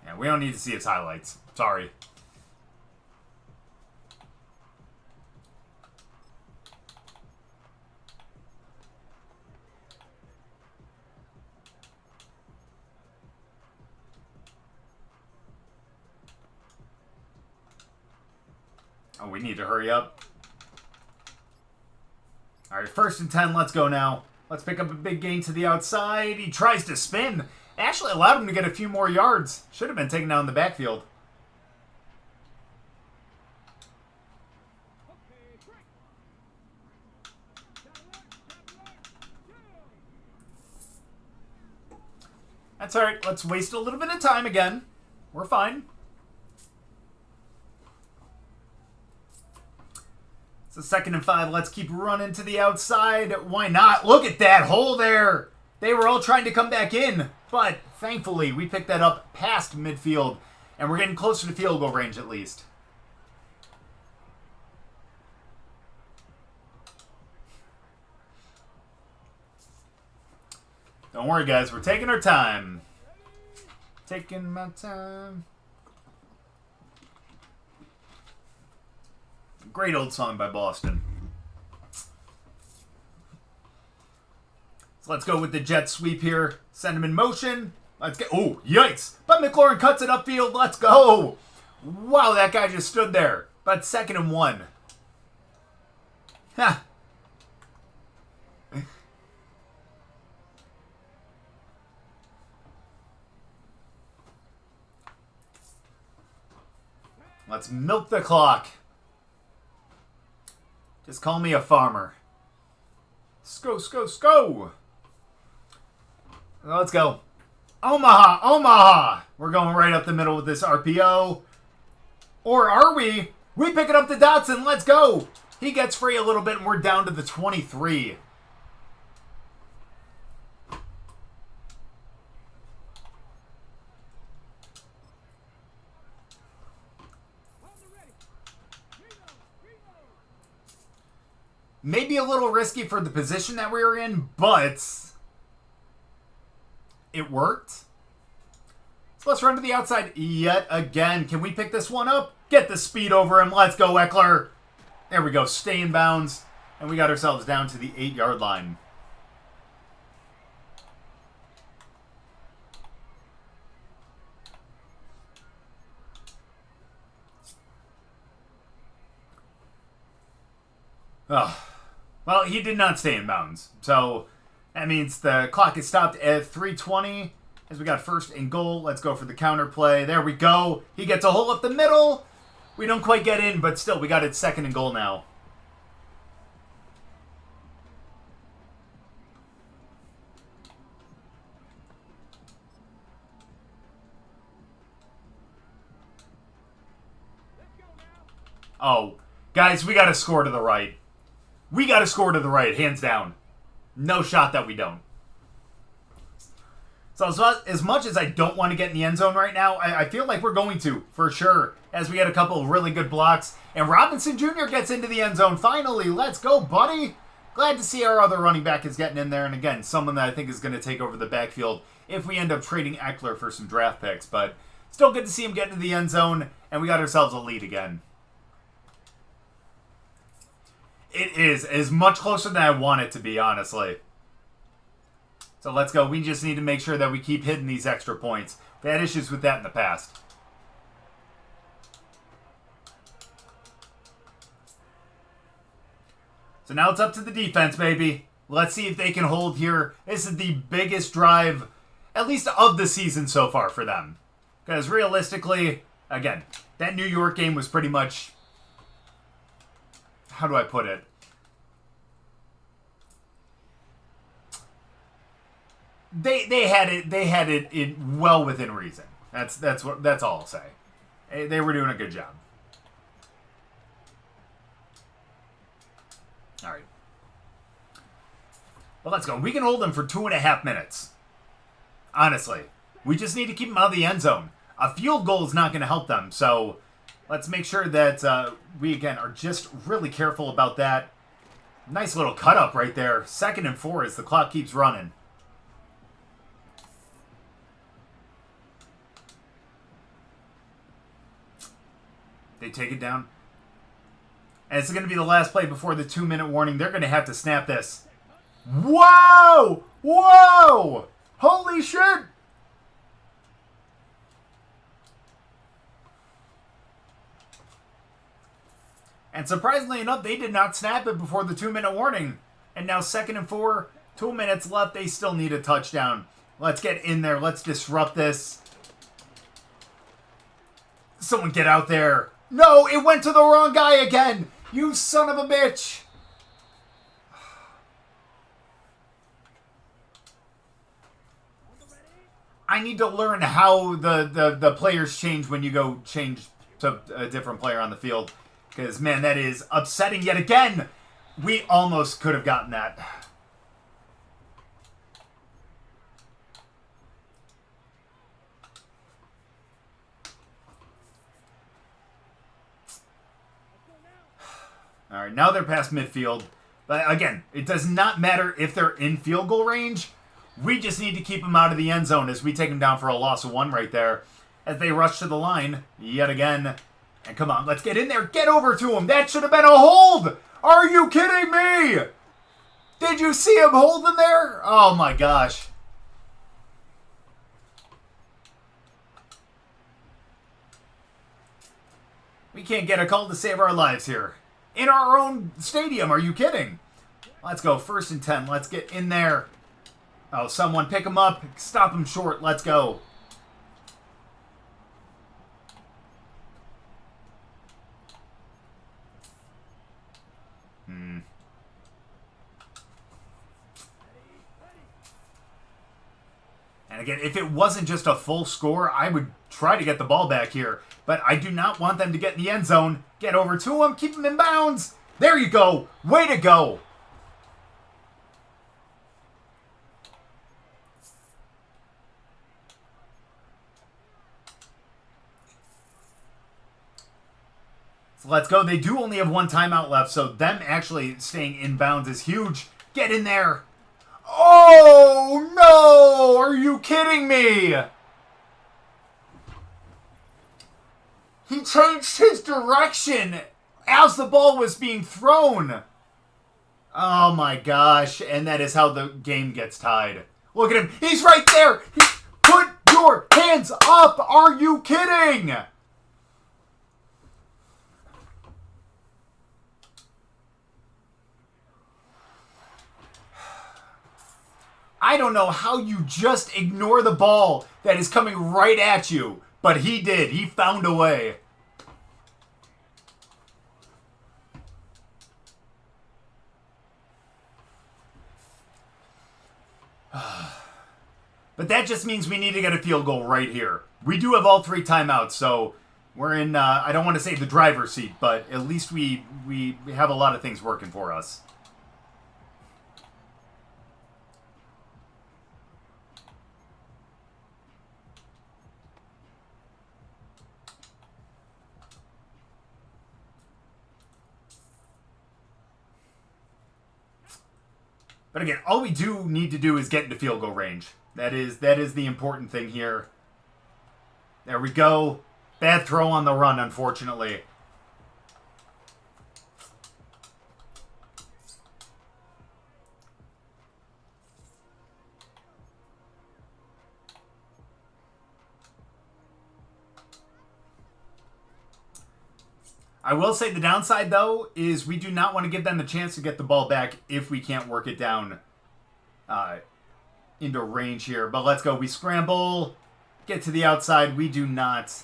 Yeah, we don't need to see its highlights. Sorry. Oh, we need to hurry up. All right, 1st and 10. Let's go now. Let's pick up a big gain to the outside. He tries to spin. Actually allowed him to get a few more yards. Should have been taken down in the backfield. That's all right. Let's waste a little bit of time again. We're fine. It's a 2nd and 5. Let's keep running to the outside. Why not? Look at that hole there. They were all trying to come back in. But thankfully, we picked that up past midfield. And we're getting closer to field goal range at least. Don't worry, guys. We're taking our time. Taking my time. Great old song by Boston. So let's go with the jet sweep here. Send him in motion. Let's get... Oh, yikes. But McLaurin cuts it upfield. Let's go. Wow, that guy just stood there. But 2nd and 1. Ha. Let's milk the clock. Just call me a farmer. Sco, sco, sco. Let's go. Omaha, Omaha. We're going right up the middle with this RPO. Or are we? We pick it up to Dotson. Let's go. He gets free a little bit and we're down to the 23. Maybe a little risky for the position that we were in, but it worked. So let's run to the outside yet again. Can we pick this one up? Get the speed over him. Let's go, Eckler. There we go. Stay in bounds. And we got ourselves down to the 8-yard line. Ugh. Well, he did not stay in bounds. So that means the clock is stopped at 3:20 as we got 1st and goal. Let's go for the counter play. There we go. He gets a hole up the middle. We don't quite get in, but still, we got it 2nd and goal now. Oh, guys, we got to score to the right. We got to score to the right, hands down. No shot that we don't. So as much as I don't want to get in the end zone right now, I feel like we're going to, for sure, as we get a couple of really good blocks. And Robinson Jr. gets into the end zone. Finally, let's go, buddy. Glad to see our other running back is getting in there. And again, someone that I think is going to take over the backfield if we end up trading Eckler for some draft picks. But still good to see him get into the end zone. And we got ourselves a lead again. It is much closer than I want it to be, honestly. So let's go. We just need to make sure that we keep hitting these extra points. We had issues with that in the past. So now it's up to the defense, baby. Let's see if they can hold here. This is the biggest drive, at least of the season so far for them. Because realistically, again, that New York game was pretty much... How do I put it? They had it well within reason. That's all I'll say. They were doing a good job. All right. Well, let's go. We can hold them for 2.5 minutes. Honestly, we just need to keep them out of the end zone. A field goal is not going to help them, so let's make sure that we, again, are just really careful about that. Nice little cut up right there. 2nd and 4 as the clock keeps running. They take it down. And it's going to be the last play before the 2-minute warning. They're going to have to snap this. Whoa! Whoa! Holy shit! And surprisingly enough, they did not snap it before the 2-minute warning. And now 2nd and 4, 2 minutes left. They still need a touchdown. Let's get in there. Let's disrupt this. Someone get out there. No, it went to the wrong guy again. You son of a bitch. I need to learn how the players change when you go change to a different player on the field. Because, man, that is upsetting yet again. We almost could have gotten that. All right, now they're past midfield. But, again, it does not matter if they're in field goal range. We just need to keep them out of the end zone as we take them down for a loss of 1 right there. As they rush to the line yet again. And come on, let's get in there. Get over to him. That should have been a hold. Are you kidding me? Did you see him holding there? Oh, my gosh. We can't get a call to save our lives here. In our own stadium. Are you kidding? Let's go. 1st and 10. Let's get in there. Oh, someone pick him up. Stop him short. Let's go. And again, if it wasn't just a full score, I would try to get the ball back here. But I do not want them to get in the end zone. Get over to him. Keep him in bounds. There you go. Way to go. So let's go. They do only have 1 timeout left, so them actually staying in bounds is huge. Get in there. Oh, no! Are you kidding me? He changed his direction as the ball was being thrown. Oh, my gosh. And that is how the game gets tied. Look at him. He's right there. Put your hands up. Are you kidding? I don't know how you just ignore the ball that is coming right at you. But he did. He found a way. But that just means we need to get a field goal right here. We do have all 3 timeouts, so we're in, I don't want to say the driver's seat, but at least we have a lot of things working for us. But again, all we do need to do is get into field goal range. That is the important thing here. There we go. Bad throw on the run, unfortunately. I will say the downside, though, is we do not want to give them a chance to get the ball back if we can't work it down into range here. But let's go. We scramble, get to the outside. We do not.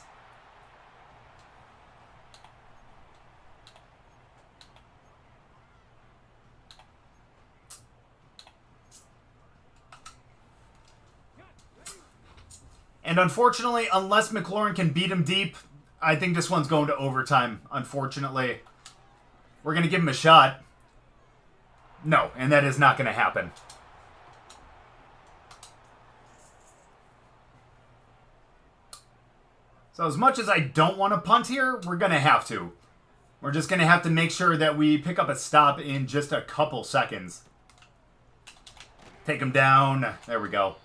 And unfortunately, unless McLaurin can beat him deep, I think this one's going to overtime, unfortunately. We're going to give him a shot. No, and that is not going to happen. So as much as I don't want to punt here, we're going to have to. We're just going to have to make sure that we pick up a stop in just a couple seconds. Take him down. There we go.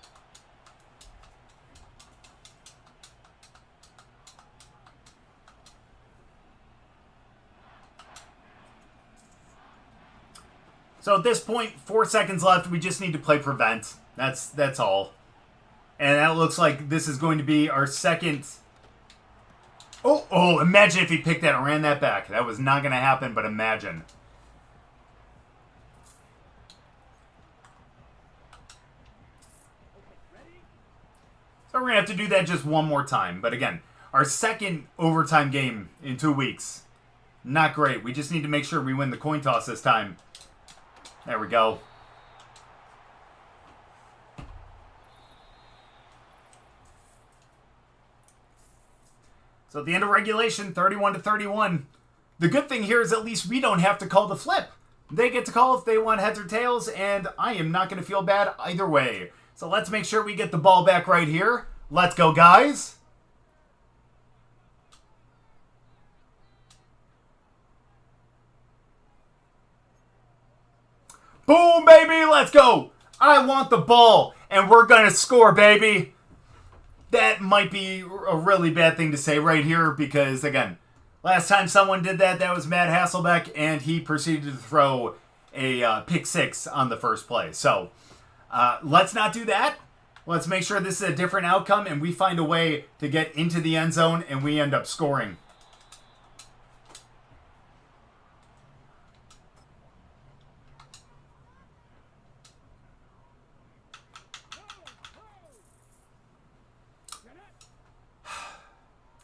So at this point, 4 seconds left. We just need to play prevent. That's all. And that looks like this is going to be our second Oh, imagine if he picked that and ran that back. That was not going to happen, but imagine. So we're going to have to do that just one more time. But again, our second overtime game in 2 weeks. Not great. We just need to make sure we win the coin toss this time. There we go. So at the end of regulation, 31-31. The good thing here is at least we don't have to call the flip. They get to call if they want heads or tails, and I am not going to feel bad either way. So let's make sure we get the ball back right here. Let's go, guys. Boom, baby, let's go. I want the ball, and we're going to score, baby. That might be a really bad thing to say right here because, again, last time someone did that, that was Matt Hasselbeck, and he proceeded to throw a pick six on the first play. So let's not do that. Let's make sure this is a different outcome, and we find a way to get into the end zone, and we end up scoring.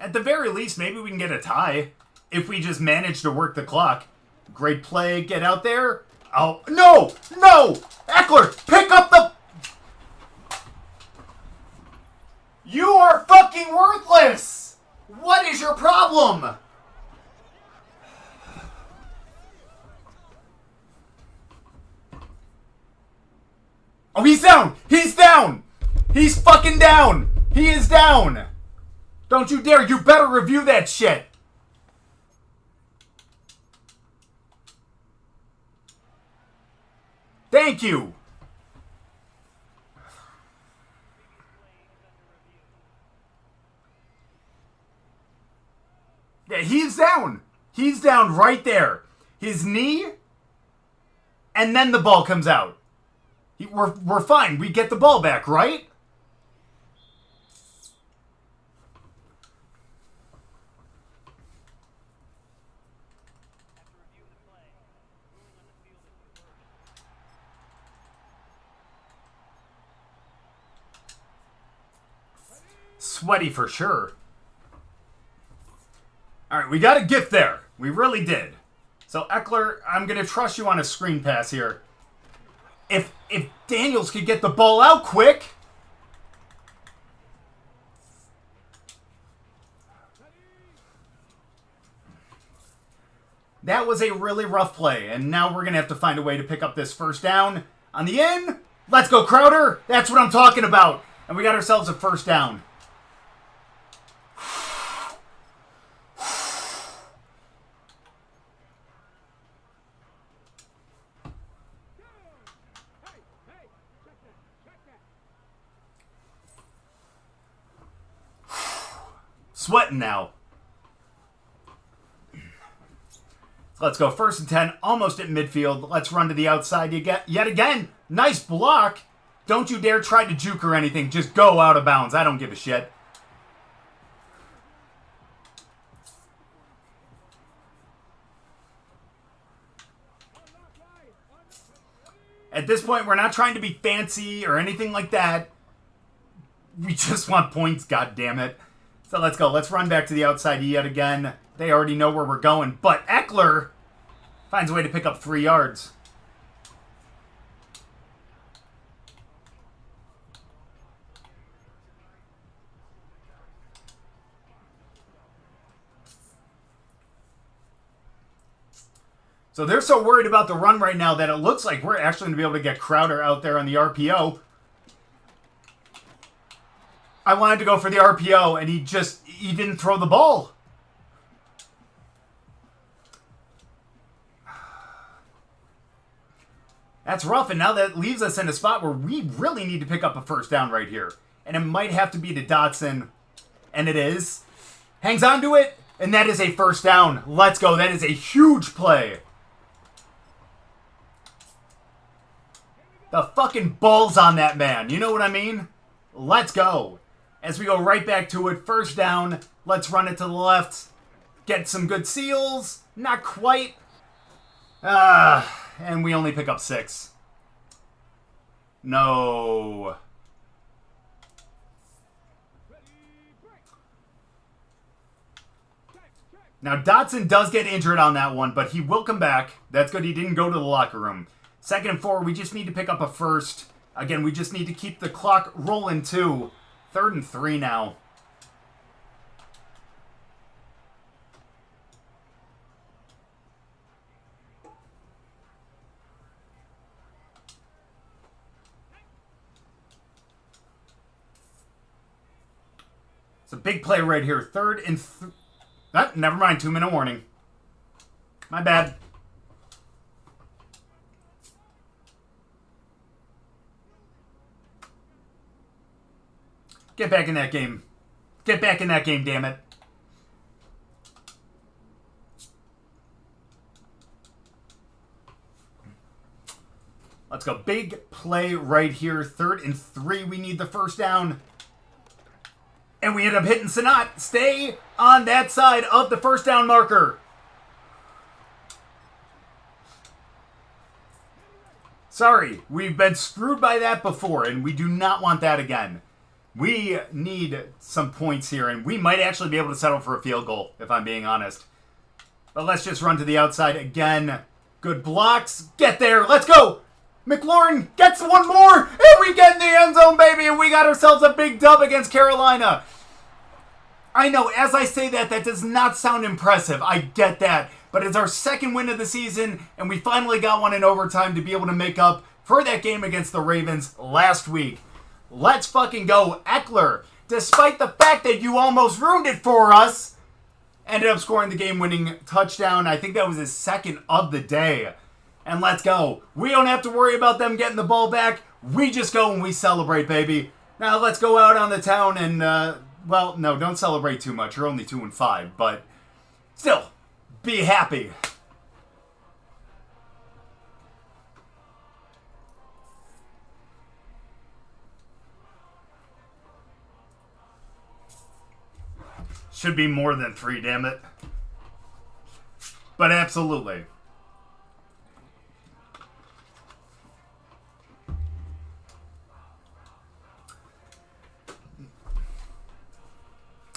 At the very least, maybe we can get a tie if we just manage to work the clock. Great play. Get out there. Oh, no! No! Eckler, pick up the... You are fucking worthless! What is your problem? Oh, he's down! He's down! He's fucking down! He is down! Don't you dare! You better review that shit! Thank you! Yeah, he's down! He's down right there. His knee, and then the ball comes out. We're fine. We get the ball back, right? Sweaty for sure. Alright, we got a gift there. We really did. So, Eckler, I'm going to trust you on a screen pass here. If Daniels could get the ball out quick. That was a really rough play, and now we're going to have to find a way to pick up this first down. On the in, let's go, Crowder. That's what I'm talking about. And we got ourselves a first down. Sweating now. Let's go 1st and 10, almost at midfield. Let's run to the outside yet again. Nice block. Don't you dare try to juke or anything. Just go out of bounds. I don't give a shit. At this point, we're not trying to be fancy or anything like that. We just want points, goddammit. So let's go. Let's run back to the outside yet again. They already know where we're going. But Eckler finds a way to pick up 3 yards. So they're so worried about the run right now that it looks like we're actually going to be able to get Crowder out there on the RPO. I wanted to go for the RPO, and he didn't throw the ball. That's rough, and now that leaves us in a spot where we really need to pick up a first down right here. And it might have to be to Dotson, and it is. Hangs on to it, and that is a first down. Let's go. That is a huge play. The fucking balls on that man. You know what I mean? Let's go. as we go right back to it. First down. Let's run it to the left. Get some good seals. Not quite. And we only pick up 6. No. Now, Dotson does get injured on that one, but he will come back. That's good. He didn't go to the locker room. 2nd and 4, we just need to pick up a first. Again, we just need to keep the clock rolling, too. 3rd and 3 now. It's a big play right here. 3rd and never mind. 2-minute warning. My bad. Get back in that game. Get back in that game, damn it. Let's go. Big play right here. 3rd and 3. We need the first down. And we end up hitting Sanat. Stay on that side of the first down marker. Sorry, we've been screwed by that before, and we do not want that again. We need some points here, and we might actually be able to settle for a field goal, if I'm being honest. But let's just run to the outside again. Good blocks. Get there. Let's go. McLaurin gets one more, and we get in the end zone, baby, and we got ourselves a big dub against Carolina. I know, as I say that, that does not sound impressive. I get that. But it's our 2nd win of the season, and we finally got one in overtime to be able to make up for that game against the Ravens last week. Let's fucking go. Eckler, despite the fact that you almost ruined it for us, ended up scoring the game-winning touchdown. I think that was his 2nd of the day. And let's go. We don't have to worry about them getting the ball back. We just go and we celebrate, baby. Now let's go out on the town and, well, no, don't celebrate too much. You're only 2 and 5, but still, be happy. Should be more than 3, damn it. But absolutely.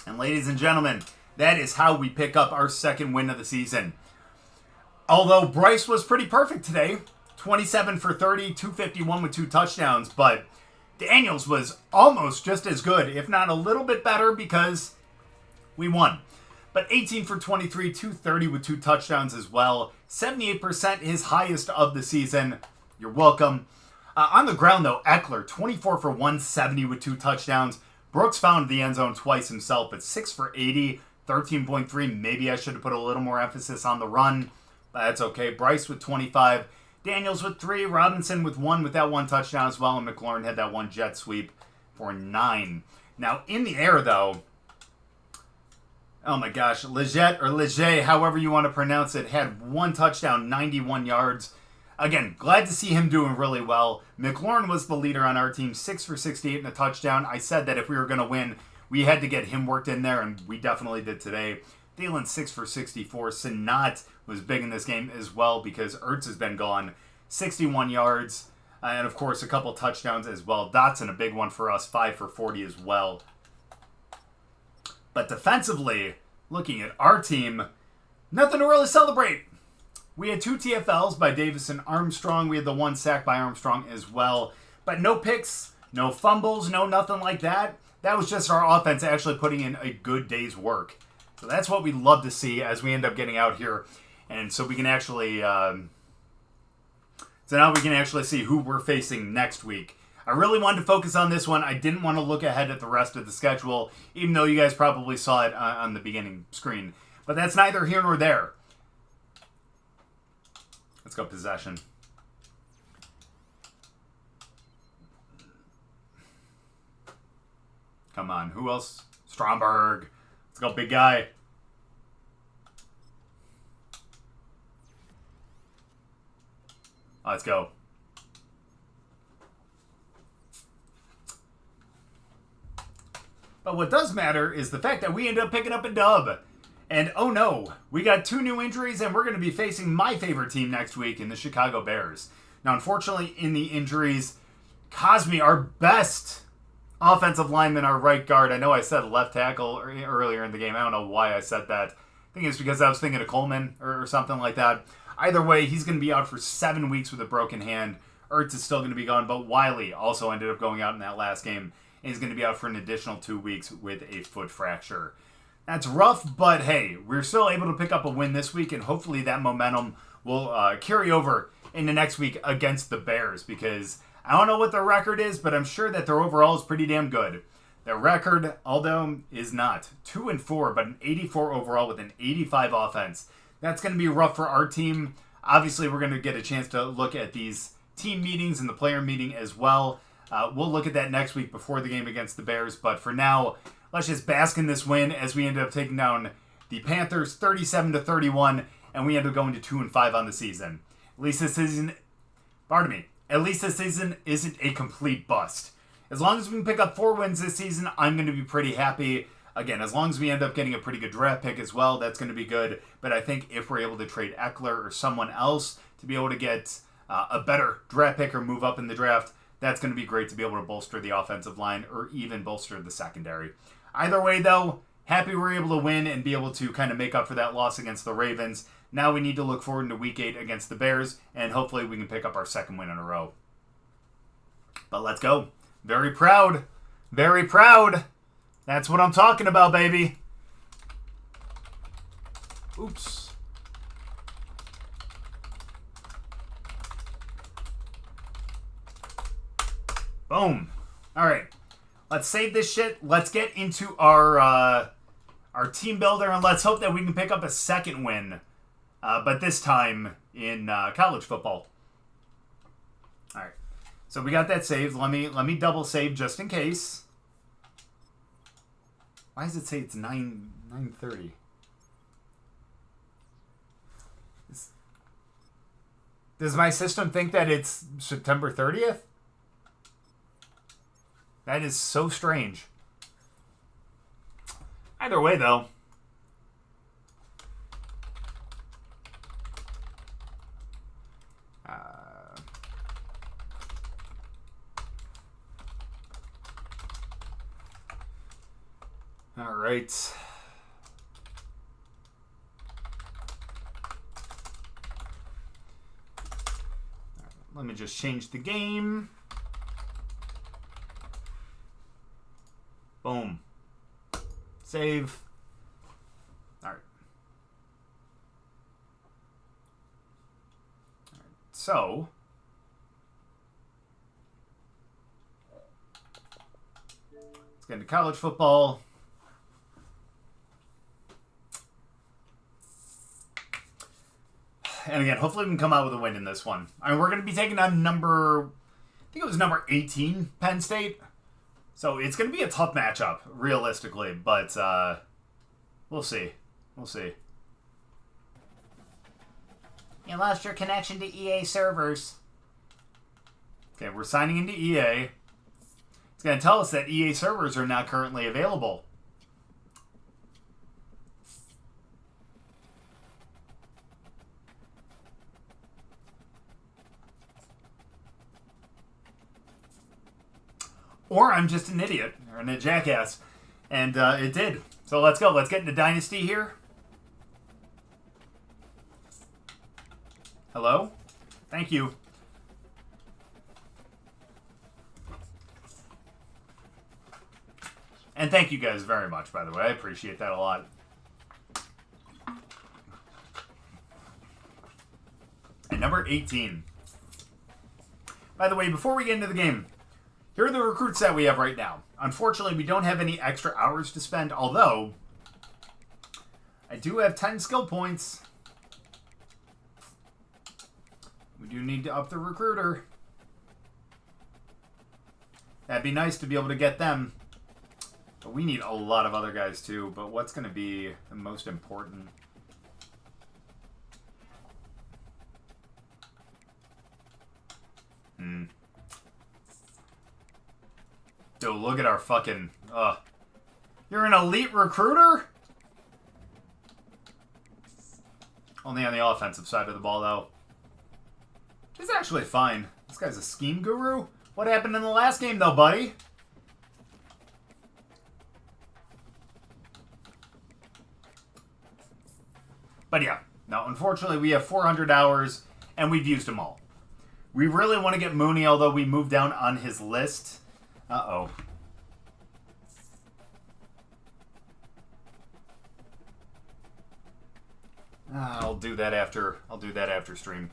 And ladies and gentlemen, that is how we pick up our 2nd win of the season. Although Bryce was pretty perfect today. 27 for 30, 251 with 2 touchdowns. But Daniels was almost just as good, if not a little bit better, because we won. But 18 for 23, 230 with 2 touchdowns as well. 78% his highest of the season. You're welcome. On the ground, though, Eckler, 24 for 170 with 2 touchdowns. Brooks found the end zone twice himself, but 6 for 80, 13.3. Maybe I should have put a little more emphasis on the run, but that's okay. Bryce with 25, Daniels with 3, Robinson with 1 with that 1 touchdown as well, and McLaurin had that 1 jet sweep for 9. Now, in the air, though, oh my gosh, Leger, however you want to pronounce it, had 1 touchdown, 91 yards. Again, glad to see him doing really well. McLaurin was the leader on our team, 6 for 68 and a touchdown. I said that if we were going to win, we had to get him worked in there, and we definitely did today. Thielen, 6 for 64. Sanat was big in this game as well because Ertz has been gone. 61 yards, and of course a couple touchdowns as well. Dotson, a big one for us, 5 for 40 as well. But defensively, looking at our team, nothing to really celebrate. We had 2 TFLs by Davis and Armstrong. We had the 1 sack by Armstrong as well. But no picks, no fumbles, no nothing like that. That was just our offense actually putting in a good day's work. So that's what we love to see as we end up getting out here. And so we can actually... so now we can actually see who we're facing next week. I really wanted to focus on this one. I didn't want to look ahead at the rest of the schedule, even though you guys probably saw it on the beginning screen. But that's neither here nor there. Let's go possession. Come on. Who else? Stromberg. Let's go, big guy. Let's go. But what does matter is the fact that we ended up picking up a dub. And oh no, we got 2 new injuries and we're going to be facing my favorite team next week in the Chicago Bears. Now, unfortunately, in the injuries, Cosme, our best offensive lineman, our right guard. I know I said left tackle earlier in the game. I don't know why I said that. I think it's because I was thinking of Coleman or something like that. Either way, he's going to be out for 7 weeks with a broken hand. Ertz is still going to be gone, but Wiley also ended up going out in that last game. And he's going to be out for an additional 2 weeks with a foot fracture. That's rough, but hey, we're still able to pick up a win this week, and hopefully that momentum will carry over into next week against the Bears, because I don't know what their record is, but I'm sure that their overall is pretty damn good. Their record, although, is not 2-4, but an 84 overall with an 85 offense. That's going to be rough for our team. Obviously, we're going to get a chance to look at these team meetings and the player meeting as well. We'll look at that next week before the game against the Bears, but for now, let's just bask in this win as we end up taking down the Panthers 37-31, and we end up going to 2-5 on the season. At least this season, at least this season isn't a complete bust. As long as we can pick up 4 wins this season, I'm going to be pretty happy. Again, as long as we end up getting a pretty good draft pick as well, that's going to be good. But I think if we're able to trade Eckler or someone else to be able to get a better draft pick or move up in the draft, that's going to be great to be able to bolster the offensive line or even bolster the secondary. Either way, though, happy we're able to win and be able to kind of make up for that loss against the Ravens. Now we need to look forward to Week 8 against the Bears, and hopefully we can pick up our 2nd win in a row. But let's go. Very proud. Very proud. That's what I'm talking about, baby. Oops. Boom. All right. Let's save this shit. Let's get into our team builder, and let's hope that we can pick up a 2nd win, but this time in college football. All right. So we got that saved. Let me double save just in case. Why does it say it's 9:30? Does my system think that it's September 30th? That is so strange. Either way, though. All right. Let me just change the game. Boom. Save. All right. So, let's get into college football. And again, hopefully we can come out with a win in this one. I mean, we're going to be taking on I think it was number 18, Penn State. So it's going to be a tough matchup, realistically. But we'll see. We'll see. You lost your connection to EA servers. Okay, we're signing into EA. It's going to tell us that EA servers are not currently available. Or I'm just an idiot, or a jackass. And it did. So let's go. Let's get into Dynasty here. Hello? Thank you. And thank you guys very much, by the way. I appreciate that a lot. And number 18. By the way, before we get into the game, here are the recruits that we have right now. Unfortunately, we don't have any extra hours to spend, although I do have 10 skill points. We do need to up the recruiter. That'd be nice to be able to get them. But we need a lot of other guys too. But what's going to be the most important? Dude, look at our fucking... You're an elite recruiter? Only on the offensive side of the ball, though. He's actually fine. This guy's a scheme guru? What happened in the last game, though, buddy? But yeah, no, unfortunately, we have 400 hours, and we've used them all. We really want to get Mooney, although we moved down on his list. Uh-oh. I'll do that after stream.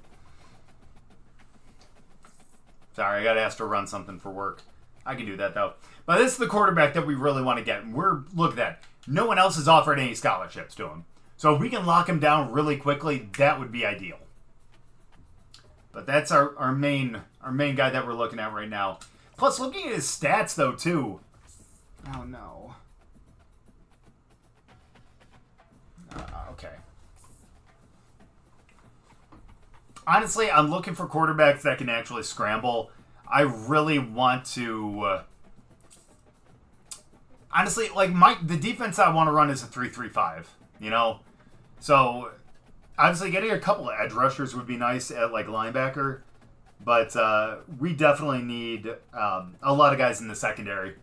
Sorry, I got asked to run something for work. I can do that, though. But this is the quarterback that we really want to get. Look at that. No one else has offered any scholarships to him. So if we can lock him down really quickly, that would be ideal. But that's our main guy that we're looking at right now. Plus, looking at his stats, though, too. Oh, no. Okay. Honestly, I'm looking for quarterbacks that can actually scramble. I really want to... honestly, like, the defense I want to run is a 3-3-5, you know? So, obviously, getting a couple of edge rushers would be nice at, like, linebacker. But we definitely need a lot of guys in the secondary.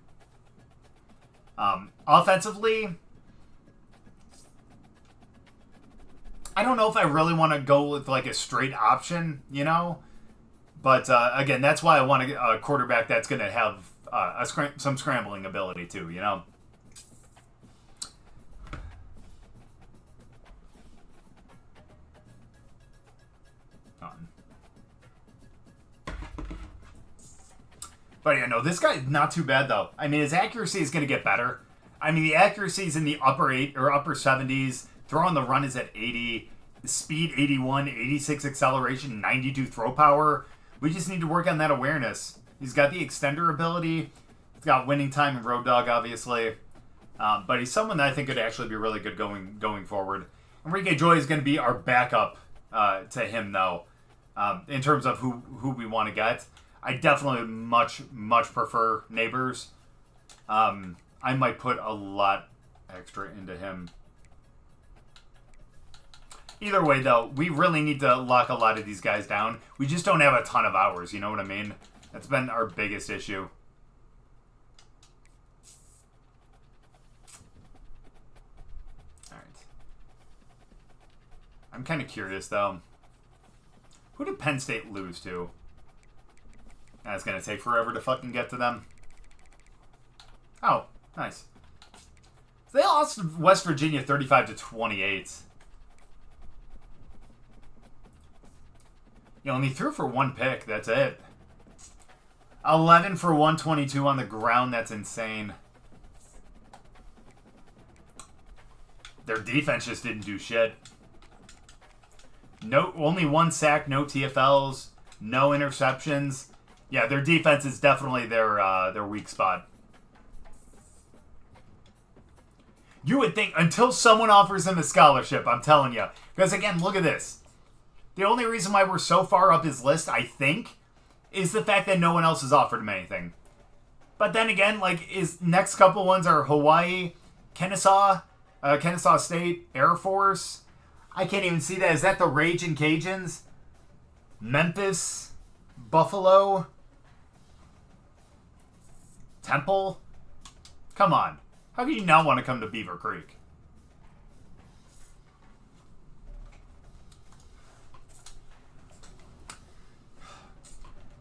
Offensively, I don't know if I really want to go with, like, a straight option, you know? But, again, that's why I want to get a quarterback that's going to have some scrambling ability, too, you know? But yeah, no, this guy's not too bad, though. I mean, his accuracy is going to get better. I mean, the accuracy is in the upper 70s. Throw on the run is at 80. Speed, 81. 86 acceleration. 92 throw power. We just need to work on that awareness. He's got the extender ability. He's got winning time and road dog, obviously. But he's someone that I think could actually be really good going forward. Enrique Joy is going to be our backup to him, though, in terms of who we want to get. I definitely much prefer Neighbors. I might put a lot extra into him. Either way, though, we really need to lock a lot of these guys down. We just don't have a ton of hours, you know what I mean? That's been our biggest issue. Alright. I'm kind of curious, though. Who did Penn State lose to? That's going to take forever to fucking get to them. Oh, nice. They lost West Virginia 35-28. He only threw for one pick. That's it. 11 for 122 on the ground. That's insane. Their defense just didn't do shit. No, only one sack, no TFLs, no interceptions. Yeah, their defense is definitely their weak spot. You would think until someone offers him a scholarship, I'm telling you. Because again, look at this. The only reason why we're so far up his list, I think, is the fact that no one else has offered him anything. But then again, like, his next couple ones are Hawaii, Kennesaw State, Air Force. I can't even see that. Is that the Ragin' Cajuns? Memphis, Buffalo, Temple. Come on. How can you not want to come to Beavercreek?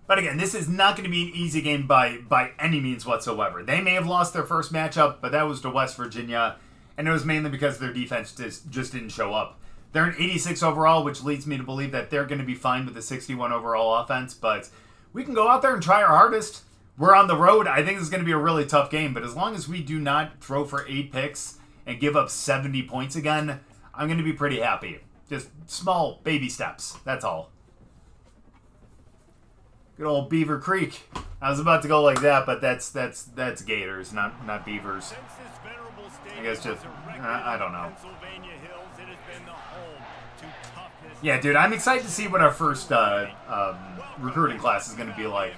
But again, this is not going to be an easy game by any means whatsoever. They may have lost their first matchup, but that was to West Virginia, and it was mainly because their defense just didn't show up. They're an 86 overall, which leads me to believe that they're going to be fine with the 61 overall offense, but we can go out there and try our hardest. We're on the road. I think this is going to be a really tough game, but as long as we do not throw for 8 picks and give up 70 points again, I'm going to be pretty happy. Just small baby steps. That's all. Good old Beavercreek. I was about to go like that, but that's Gators, not Beavers. I guess just I don't know. Yeah, dude, I'm excited to see what our first recruiting class is going to be like.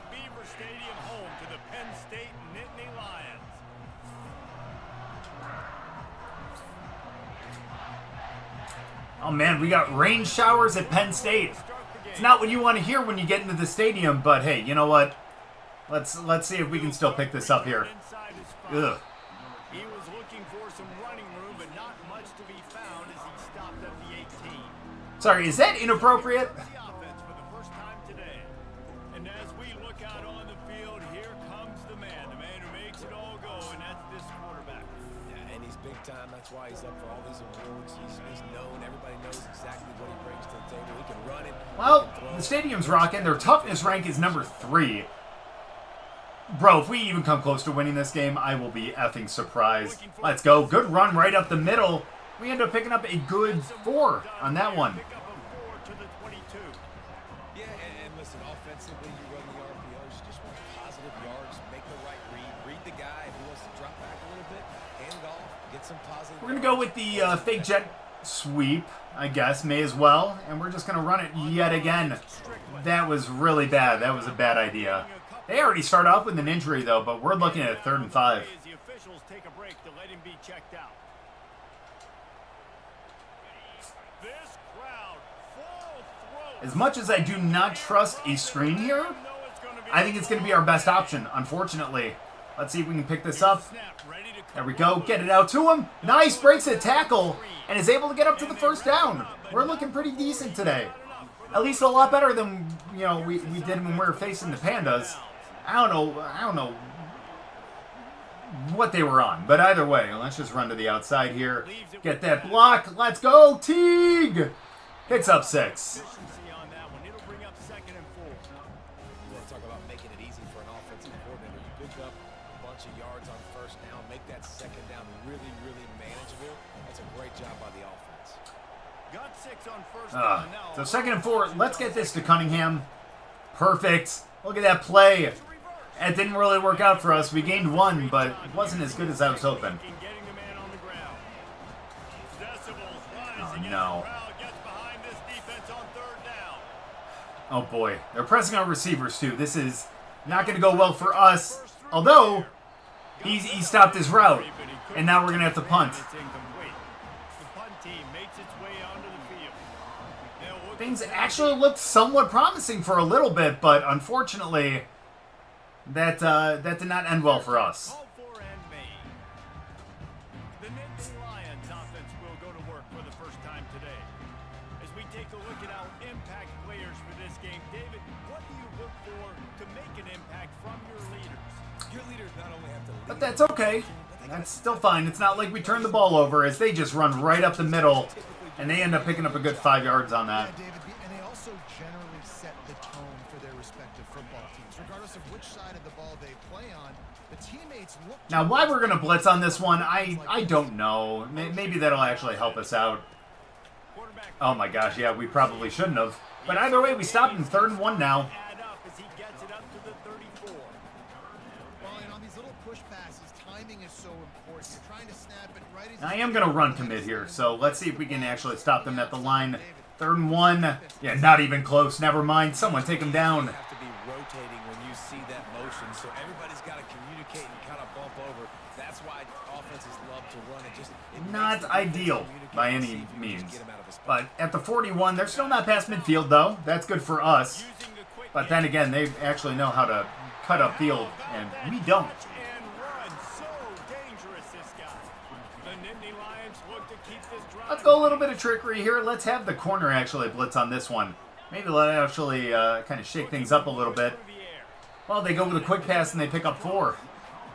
Oh man, we got rain showers at Penn State. It's not what you want to hear when you get into the stadium, but hey, you know what? Let's see if we can still pick this up here. Ugh. He was looking for some running room, but not much to be found as he stopped at the 18. Sorry, is that inappropriate? The offense for the first time today. And as we look out on the field, here comes the man who makes it all go, and that's this quarterback. Yeah, and he's big time. That's why he's up for all these awards. He's known. Everybody knows exactly what he brings to the table. He can run it. Well, the stadium's rocking. Their toughness rank is number 3. Bro, if we even come close to winning this game, I will be effing surprised. Let's go. Good run right up the middle. We end up picking up a good 4 on that one. Yeah, and listen, offensively, you run the RPOs. You just want positive yards, make the right read the guy. If he wants to drop back a little bit, hand it off, get some positive. We're going to go with the fake jet sweep, I guess, may as well. And we're just going to run it yet again. That was really bad. That was a bad idea. They already start off with an injury, though, but we're looking at 3rd and 5. The officials take a break to let him be checked out. This crowd full throat. As much as I do not trust a screen here, I think it's going to be our best option, unfortunately. Let's see if we can pick this up. There we go. Get it out to him. Nice. Breaks a tackle and is able to get up to the 1st down. We're looking pretty decent today. At least a lot better than, we did when we were facing the Pandas. I don't know what they were on. But either way, let's just run to the outside here. Get that block. Let's go, Teague! Picks up 6. Talk about making it easy for an offensive coordinator. You pick up a bunch of yards on 1st down, make that 2nd down really, really manageable. That's a great job by the offense. Got 6 on 1st down now. So 2nd and 4. Let's get this to Cunningham. Perfect. Look at that play. It didn't really work out for us. We gained 1, but it wasn't as good as I was hoping. Oh, no. Oh, boy. They're pressing our receivers, too. This is not going to go well for us. Although, he stopped his route. And now we're going to have to punt. Things actually looked somewhat promising for a little bit, but unfortunately, that did not end well for us. The Nittany Lions offense will go to work for the first time today. As we take a look at our impact players for this game, David, what do you look for to make an impact from your leaders? Your leaders not only have to lead, But that's okay. That's still fine. It's not like we turned the ball over as they just run right up the middle, and they end up picking up a good 5 yards on that. Yeah, David, and they also generally set the tone for their respective football teams. Regardless of which side of the ball they play on, the teammates look... Now, why we're going to blitz on this one, I don't know. Maybe that'll actually help us out. Oh my gosh, yeah, we probably shouldn't have. But either way, we stopped in 3rd and 1 now. I am going to run commit here, so let's see if we can actually stop them at the line. 3rd and 1. Yeah, not even close. Never mind. Someone take him down. You have to be rotating when you see that motion, so everybody's got to communicate and kind of bump over. That's why offenses love to run it. Not ideal by any means. But at the 41, they're still not past midfield, though. That's good for us. But then again, they actually know how to cut up field, and we don't. Let's go a little bit of trickery here. Let's have the corner actually blitz on this one. Maybe let it actually kind of shake things up a little bit. Well, they go with a quick pass and they pick up 4.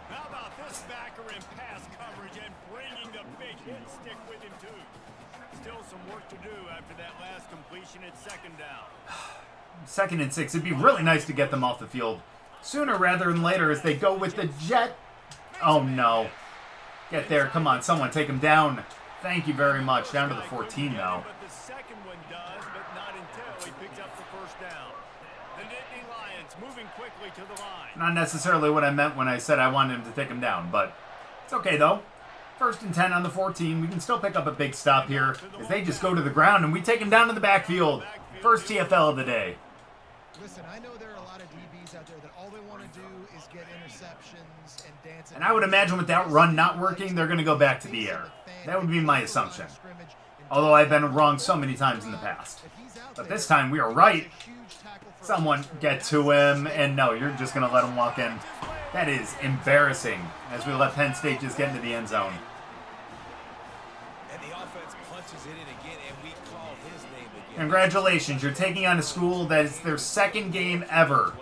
How about this backer in pass coverage and bringing the big hit stick with him too? Still some work to do after that last completion at 2nd down. 2nd and 6. It'd be really nice to get them off the field sooner rather than later as they go with the jet. Oh no. Get there. Come on, someone take him down. Thank you very much. Down to the 14 now. But the second one does, but not until he picks up the 1st down. The Nittany Lions moving quickly to the line. Not necessarily what I meant when I said I wanted him to take him down, but it's okay though. 1st and 10 on the 14. We can still pick up a big stop here as they just go to the ground and we take him down to the backfield. First TFL of the day. Listen, I know there are a lot of DBs out there that all they want to do is get interceptions and dance. And I would imagine with that run not working, they're going to go back to the air. That would be my assumption. Although I've been wrong so many times in the past. But this time we are right. Someone get to him, and no, you're just going to let him walk in. That is embarrassing as we let Penn State just get into the end zone. And the offense punches it in again, and we call his name again. Congratulations, you're taking on a school that is their second game ever.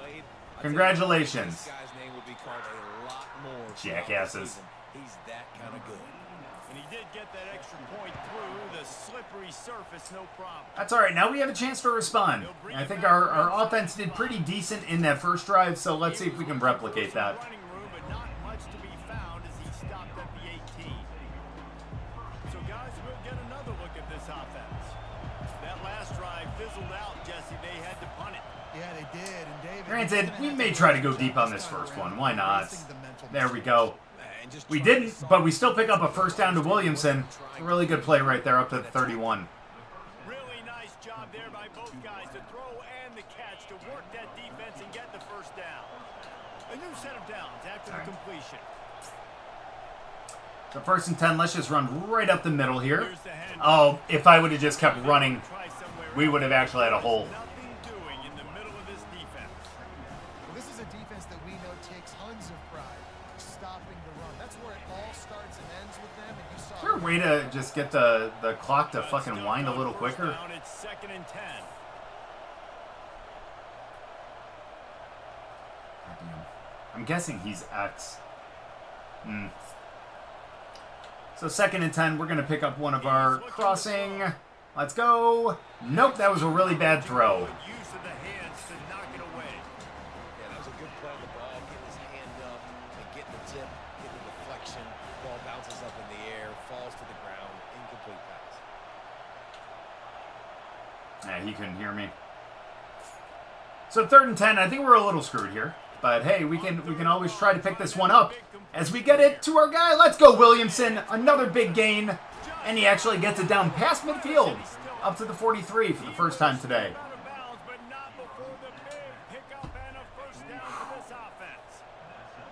Congratulations. This guy's name will be called a lot more. Jackasses. He's that kind of good. And he did get that extra point through the slippery surface, no problem. That's all right. Now we have a chance to respond. I think our offense did pretty decent in that first drive, so let's see if we can replicate that. Running room, but not much to be found as he stopped at the 18. So guys, we'll get another look at this offense. That last drive fizzled out, Jesse. They had to punt it. Yeah, they did. And David, Granted, we may try to go deep on this first one. Why not? There we go. We didn't, but we still pick up a first down to Williamson. A really good play right there up to the 31. Really nice job there by both guys to throw and the catch to work that defense and get the first down. A new set of downs after the completion. So 1st and 10, let's just run right up the middle here. Oh, if I would have just kept running, we would have actually had a hole. Nothing doing in the middle of this defense. Well, this is a defense that we know takes tons of pride stopping the run. That's where it all starts and ends with them. And you saw. Is there a way to just get the clock to fucking wind a little quicker? Down, it's 2nd and 10. I'm guessing he's X. So 2nd and 10, we're going to pick up one of our crossing. Let's go. Nope, that was a really bad throw. Good use of the hands to knock it away. Yeah, that was a good play on the ball. Getting his hand up and getting the tip, getting the deflection. Ball bounces up in the air, falls to the ground. Incomplete pass. He couldn't hear me. So 3rd and 10, I think we're a little screwed here. But hey, we can always try to pick this one up as we get it to our guy. Let's go, Williamson. Another big gain. And he actually gets it down past midfield up to the 43 for the first time today. Out of bounds, but not before the big pickup and a first down for this offense.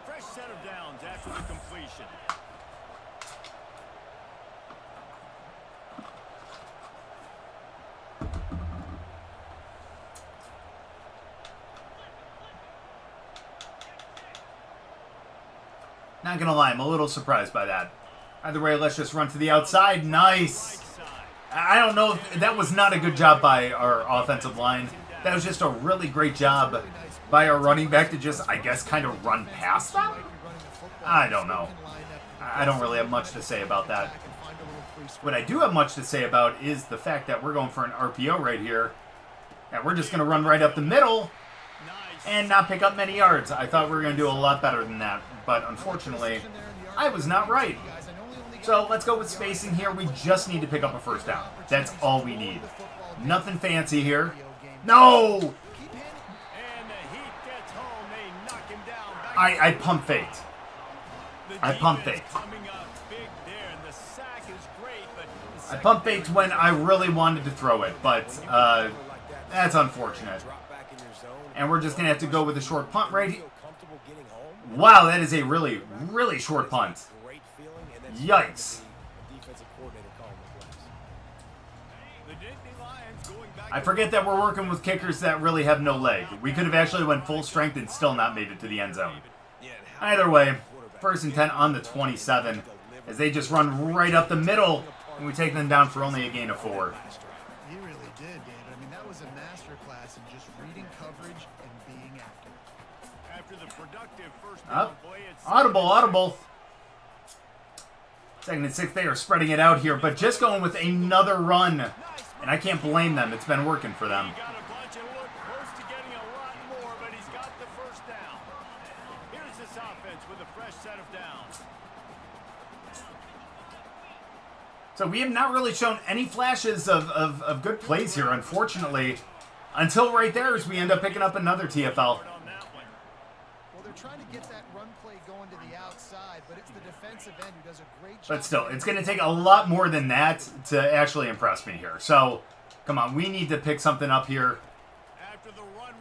Fresh set of downs after the completion. Not gonna lie, I'm a little surprised by that. Either way, let's just run to the outside. Nice. I don't know if that was not a good job by our offensive line. That was just a really great job by our running back to just, I guess, kind of run past them? I don't know. I don't really have much to say about that. What I do have much to say about is the fact that we're going for an RPO right here. And we're just going to run right up the middle and not pick up many yards. I thought we were going to do a lot better than that. But unfortunately, I was not right. So let's go with spacing here. We just need to pick up a first down. That's all we need. Nothing fancy here. No! And the Heat gets home. They knock him down. I pump faked. I pump faked. Coming up big there, and the sack is great, but I pump faked when I really wanted to throw it, but that's unfortunate. And we're just going to have to go with a short punt right here. Wow, that is a really, really short punt. Yikes. I forget that we're working with kickers that really have no leg. We could have actually went full strength and still not made it to the end zone. Either way, 1st and 10 on the 27 as they just run right up the middle and we take them down for only a gain of 4. You really did, David. I mean, that was a masterclass in just reading coverage and being accurate. after the productive first Up. down play, it's Audible. 2nd and 6, they are spreading it out here, but just going with another run. And I can't blame them. It's been working for them. He got a bunch and looked close to getting a lot more, but he's got the first down. Here's this offense with a fresh set of downs. So we have not really shown any flashes of good plays here, unfortunately, until right there as we end up picking up another TFL. On that one. Well, they're trying to get that run play going to the outside, but it's the defensive end who does a great job. But still, it's going to take a lot more than that to actually impress me here. So, come on, we need to pick something up here. After the run,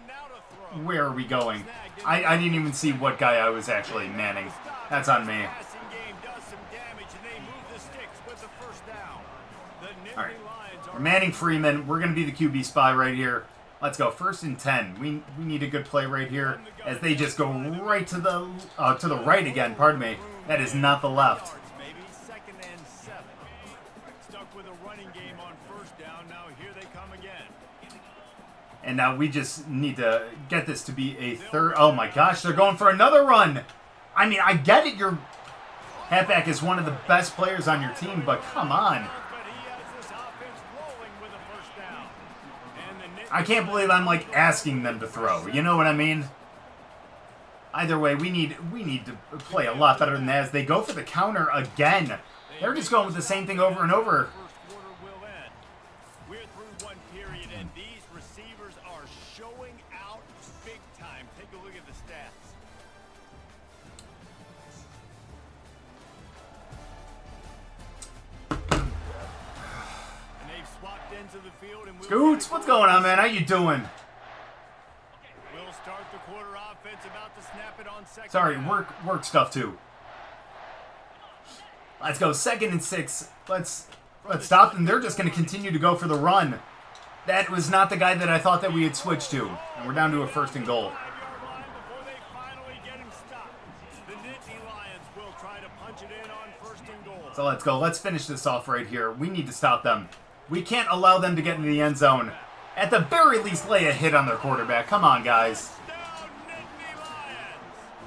now to throw. Where are we going? I didn't even see what guy I was actually manning. That's on me. Passing game does some damage, and they move the sticks with the first down. The Manning Freeman, we're going to be the QB spy right here. Let's go. 1st and 10. We need a good play right here as they just go right to the right again. Pardon me. That is not the left. Maybe 2nd and 7. Stuck with a running game on 1st down. Now here they come again. And now we just need to get this to be a 3rd. Oh my gosh, they're going for another run. I mean, I get it. Your halfback is one of the best players on your team, but come on. I can't believe I'm like asking them to throw. You know what I mean? Either way, we need to play a lot better than that as they go for the counter again. They're just going with the same thing over and over. We're through one period, and these receivers are showing out big time. Take a look at the stats. And they've swapped into the field, and Scoots, what's going on, man? How you doing? We'll start the quarter offense, about to snap it on 2nd. Sorry, work stuff too. Let's go 2nd and 6. Let's stop them. They're just going to continue to go for the run. That was not the guy that I thought that we had switched to. And we're down to a 1st and goal. Before they finally get him stopped. The Nittany Lions will try to punch it in on 1st and goal. So let's go. Let's finish this off right here. We need to stop them. We can't allow them to get into the end zone. At the very least, lay a hit on their quarterback. Come on, guys.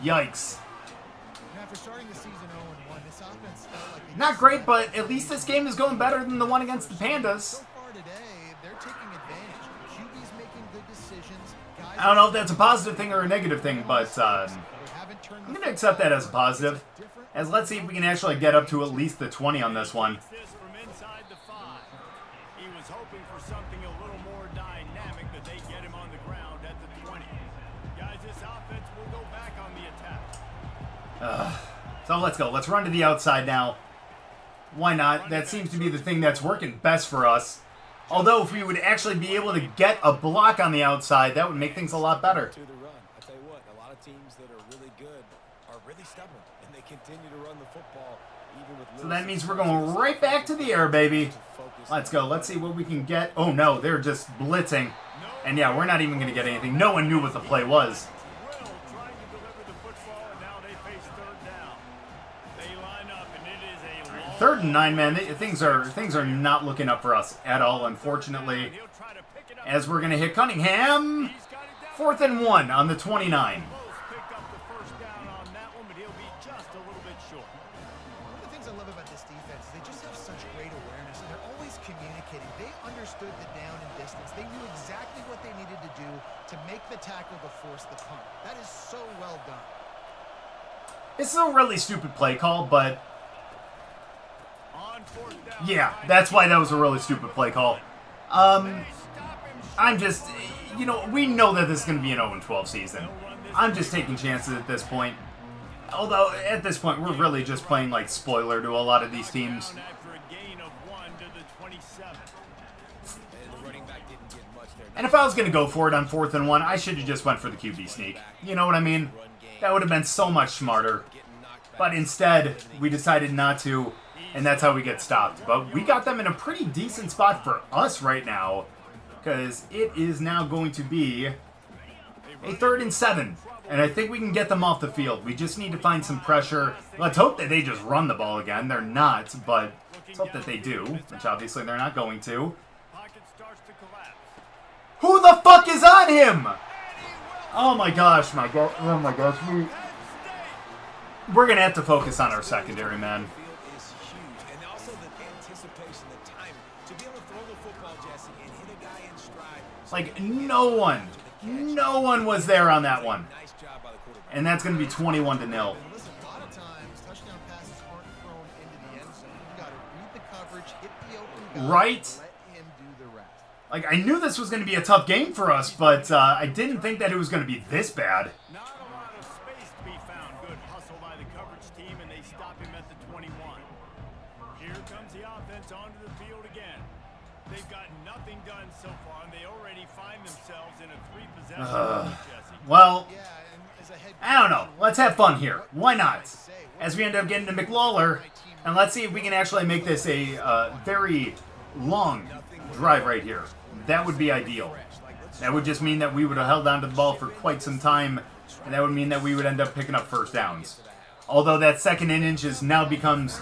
Yikes. After starting the season 0-1, this offense felt like they Not great, but at least this game is going better than the one against the Pandas. So far today, they're taking advantage. QB's making good decisions. Guys I don't know if that's a positive thing or a negative thing, but I'm going to accept that as a positive. As let's see if we can actually get up to at least the 20 on this one. This from inside the 5. He was hoping for something a little more dynamic, but they get him on the ground at the 20. Guys, this offense will go back on the attack. So let's go. Let's run to the outside now. Why not? That seems to be the thing that's working best for us. Although if we would actually be able to get a block on the outside, that would make things a lot better. To the run. I tell you what, a lot of teams that are really good are really stubborn, and they continue to run the football even with. So that means we're going right back to the air, baby. Let's go. Let's see what we can get. Oh no, they're just blitzing. And yeah, we're not even going to get anything. No one knew what the play was. Will trying to deliver the football, and now they face 3rd down. They line up, and it is a long 3rd and 9, man. Things are not looking up for us at all, unfortunately. he'll try to pick it up. As we're going to hit Cunningham. He's got it down. 4th and 1 on the 29. Close picked up the 1st down on that one, but he'll be just a little bit short. One of the things I love about this defense is they just have such great awareness, and they're always communicating. They understood the down and distance. They knew exactly what they needed to do to make the tackle to force the punt. That is so well done. This is a really stupid play call, but On 4th down. yeah, that's why that was a really stupid play call. I'm just, you know, we know that this is going to be an 0-12 season. I'm just taking chances at this point. Although, at this point, we're really just playing like spoiler to a lot of these teams. Down after a gain of 1 to the 27. And the running back didn't get much there. And if I was going to go for it on 4th and 1, I should have just went for the QB sneak. You know what I mean? That would have been so much smarter. But instead, we decided not to, and that's how we get stopped. But we got them in a pretty decent spot for us right now, because it is now going to be a 3rd and 7. And I think we can get them off the field. We just need to find some pressure. Let's hope that they just run the ball again. They're not, but let's hope that they do, which obviously they're not going to. Pocket starts to collapse. Who the fuck is on him? Oh my gosh, oh my gosh. We're going to have to focus on our secondary, man. Field is huge, and also the anticipation, the time to be able to throw the football, Jesse, and hit a guy in stride. Like, no one was there on that one. Nice job by the quarterback. And that's going to be 21-0. Listen, a lot of times, touchdown passes aren't thrown into the end zone. You've got to read the coverage, hit the open guy, Right? let him do the rest. Like, I knew this was going to be a tough game for us, but I didn't think that it was going to be this bad. Not a lot of space to be found. Good hustle by the coverage team, and they stop him at the 21. Here comes the offense onto the field again. They've got nothing done so far, and they already find themselves in a 3-possession lead, Jesse. Well, Yeah, and as a head I don't know. Let's have fun here. Why not? As we end up getting to McLawler, and let's see if we can actually make this a very long drive right here. That would be ideal. That would just mean that we would have held on to the ball for quite some time, and that would mean that we would end up picking up first downs. Although that 2nd and inches now becomes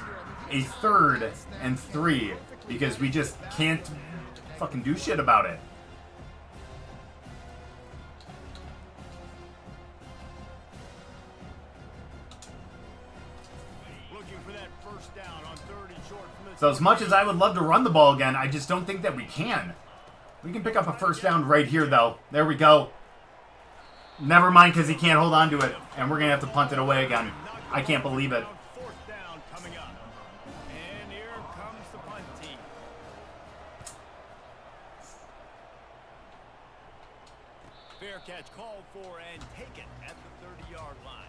a 3rd and 3 because we just can't fucking do shit about it. So as much as I would love to run the ball again, I just don't think that we can. We can pick up a first down right here, though. There we go. Never mind, because he can't hold on to it, and we're going to have to punt it away again. I can't believe it. Fair catch called for and taken at the 30-yard line.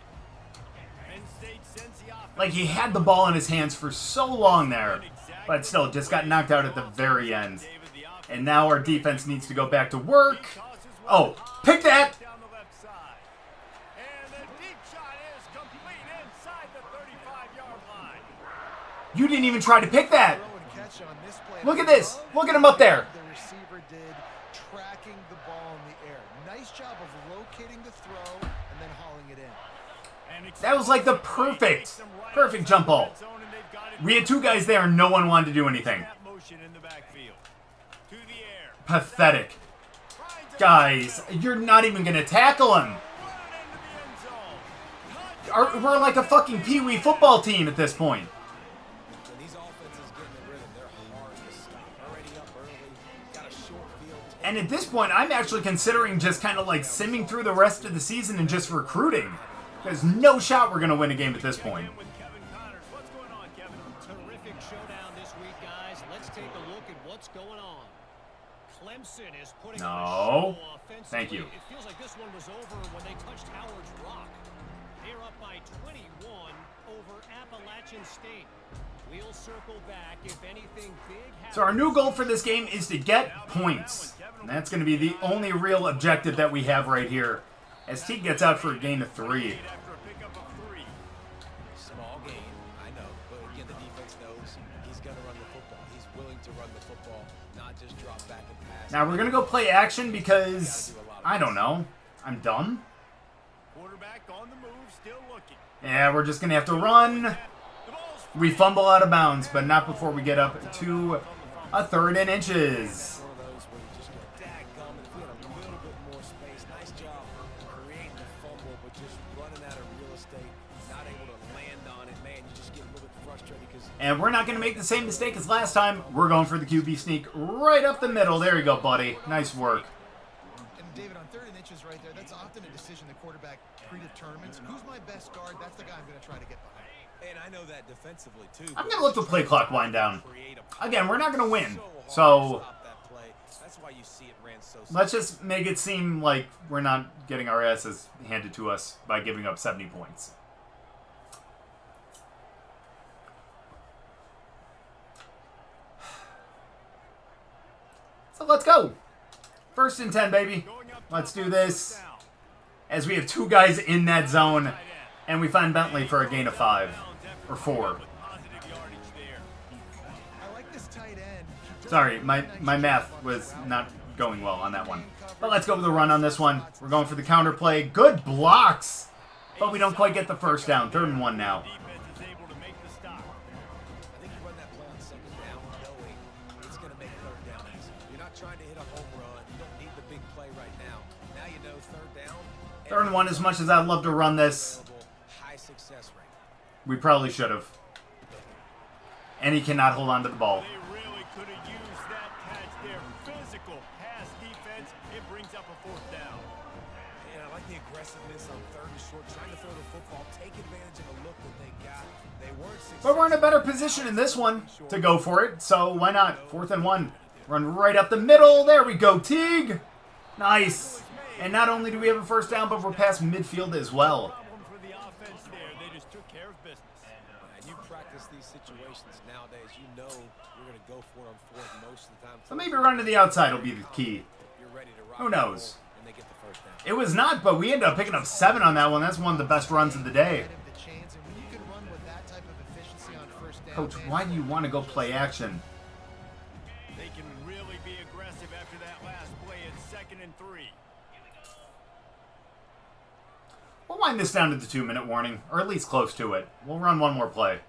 Penn State sends the offense. Like, he had the ball in his hands for so long there, but still just got knocked out at the very end. And now our defense needs to go back to work. Oh, pick that! Down the left side. And the deep shot is complete inside the 35-yard line. You didn't even try to pick that! Look at this! Look at him up there! The receiver did, tracking the ball in the air. Nice job of locating the throw and then hauling it in. That was like the perfect jump ball. We had 2 guys there and no one wanted to do anything. Pathetic. Guys, you're not even going to tackle him. We're like a fucking pee-wee football team at this point. And at this point, I'm actually considering just kind of like simming through the rest of the season and just recruiting. There's no shot we're going to win a game at this point. Terrific showdown this week, guys. Let's take a look at what's going on. Clemson is putting No. on a show offensively. Thank you. It feels like this one was over when they touched Howard's Rock. They're up by 21 over Appalachian State. We'll circle back if anything big happens. So our new goal for this game is to get points. And that's going to be the only real objective that we have right here. As Teague gets out for a gain of 3. Small gain, I know, but again, the defense knows he's going to run the football. He's willing to run the football, not just drop back and pass. Now we're going to go play action because, I don't know, I'm dumb. Quarterback on the move, still looking. Yeah, we're just going to have to run. We fumble out of bounds, but not before we get up to a 3rd and inches. One of those where you just go, daggum, if we had a little bit more space. Nice job creating the fumble, but just running out of real estate, not able to land on it. Man, you just get a little bit frustrated because... And we're not going to make the same mistake as last time. We're going for the QB sneak right up the middle. There you go, buddy. Nice work. And David, on 3rd and inches right there, that's often a decision the quarterback predetermines. Who's my best guard? That's the guy I'm going to try to get behind. And I know that defensively, too. I'm going to let the play clock wind down. Again, we're not going to win. So let's just make it seem like we're not getting our asses handed to us by giving up 70 points. So let's go. 1st and 10, baby. Let's do this. As we have 2 guys in that zone, and we find Bentley for a gain of 5 or 4. Sorry, my math was not going well on that one. But let's go with the run on this one. We're going for the counter play. Good blocks, but we don't quite get the first down. 3rd and 1 now. Third and 1, as much as I'd love to run this, we probably should have. And he cannot hold on to the ball. They really could have used that catch there. Physical pass defense. It brings up a 4th down. And I like the aggressiveness on 3rd and short, trying to throw the football, take advantage of a look that they got. They weren't successful. But we're in a better position in this one to go for it, so why not? 4th and 1. Run right up the middle. There we go, Teague. Nice. And not only do we have a first down, but we're past midfield as well. For the offense there, they just took care of business. And you practice these situations nowadays, you know you're going to go for it on 4th most of the time. So maybe running to the outside will be the key. You're ready to rock Who knows? and they get the first down. It was not, but we ended up picking up 7 on that one. That's one of the best runs of the day. Coach, why do you want to go play action? They can really be 2nd and 3. We'll wind this down to the 2-minute warning, or at least close to it. We'll run one more play.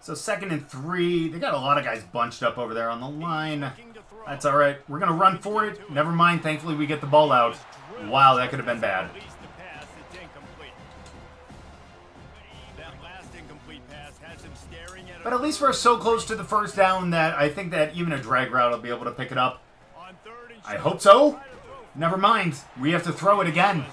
So 2nd and 3. They got a lot of guys bunched up over there on the line. That's all right. We're going to run for it. Never mind. Thankfully, we get the ball out. Wow, that could have been bad. But at least we're so close to the first down that I think that even a drag route will be able to pick it up. I hope so. Never mind. We have to throw it again.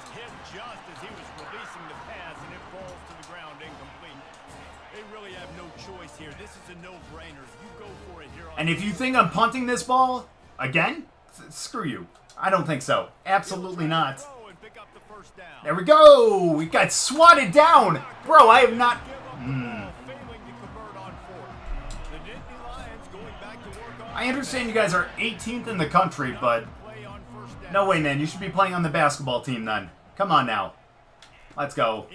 And if you think I'm punting this ball again, screw you. I don't think so. Absolutely not. There we go. We got swatted down. Bro, I have not... I understand you guys are 18th in the country, but no way, man. You should be playing on the basketball team then. Come on now. Let's go.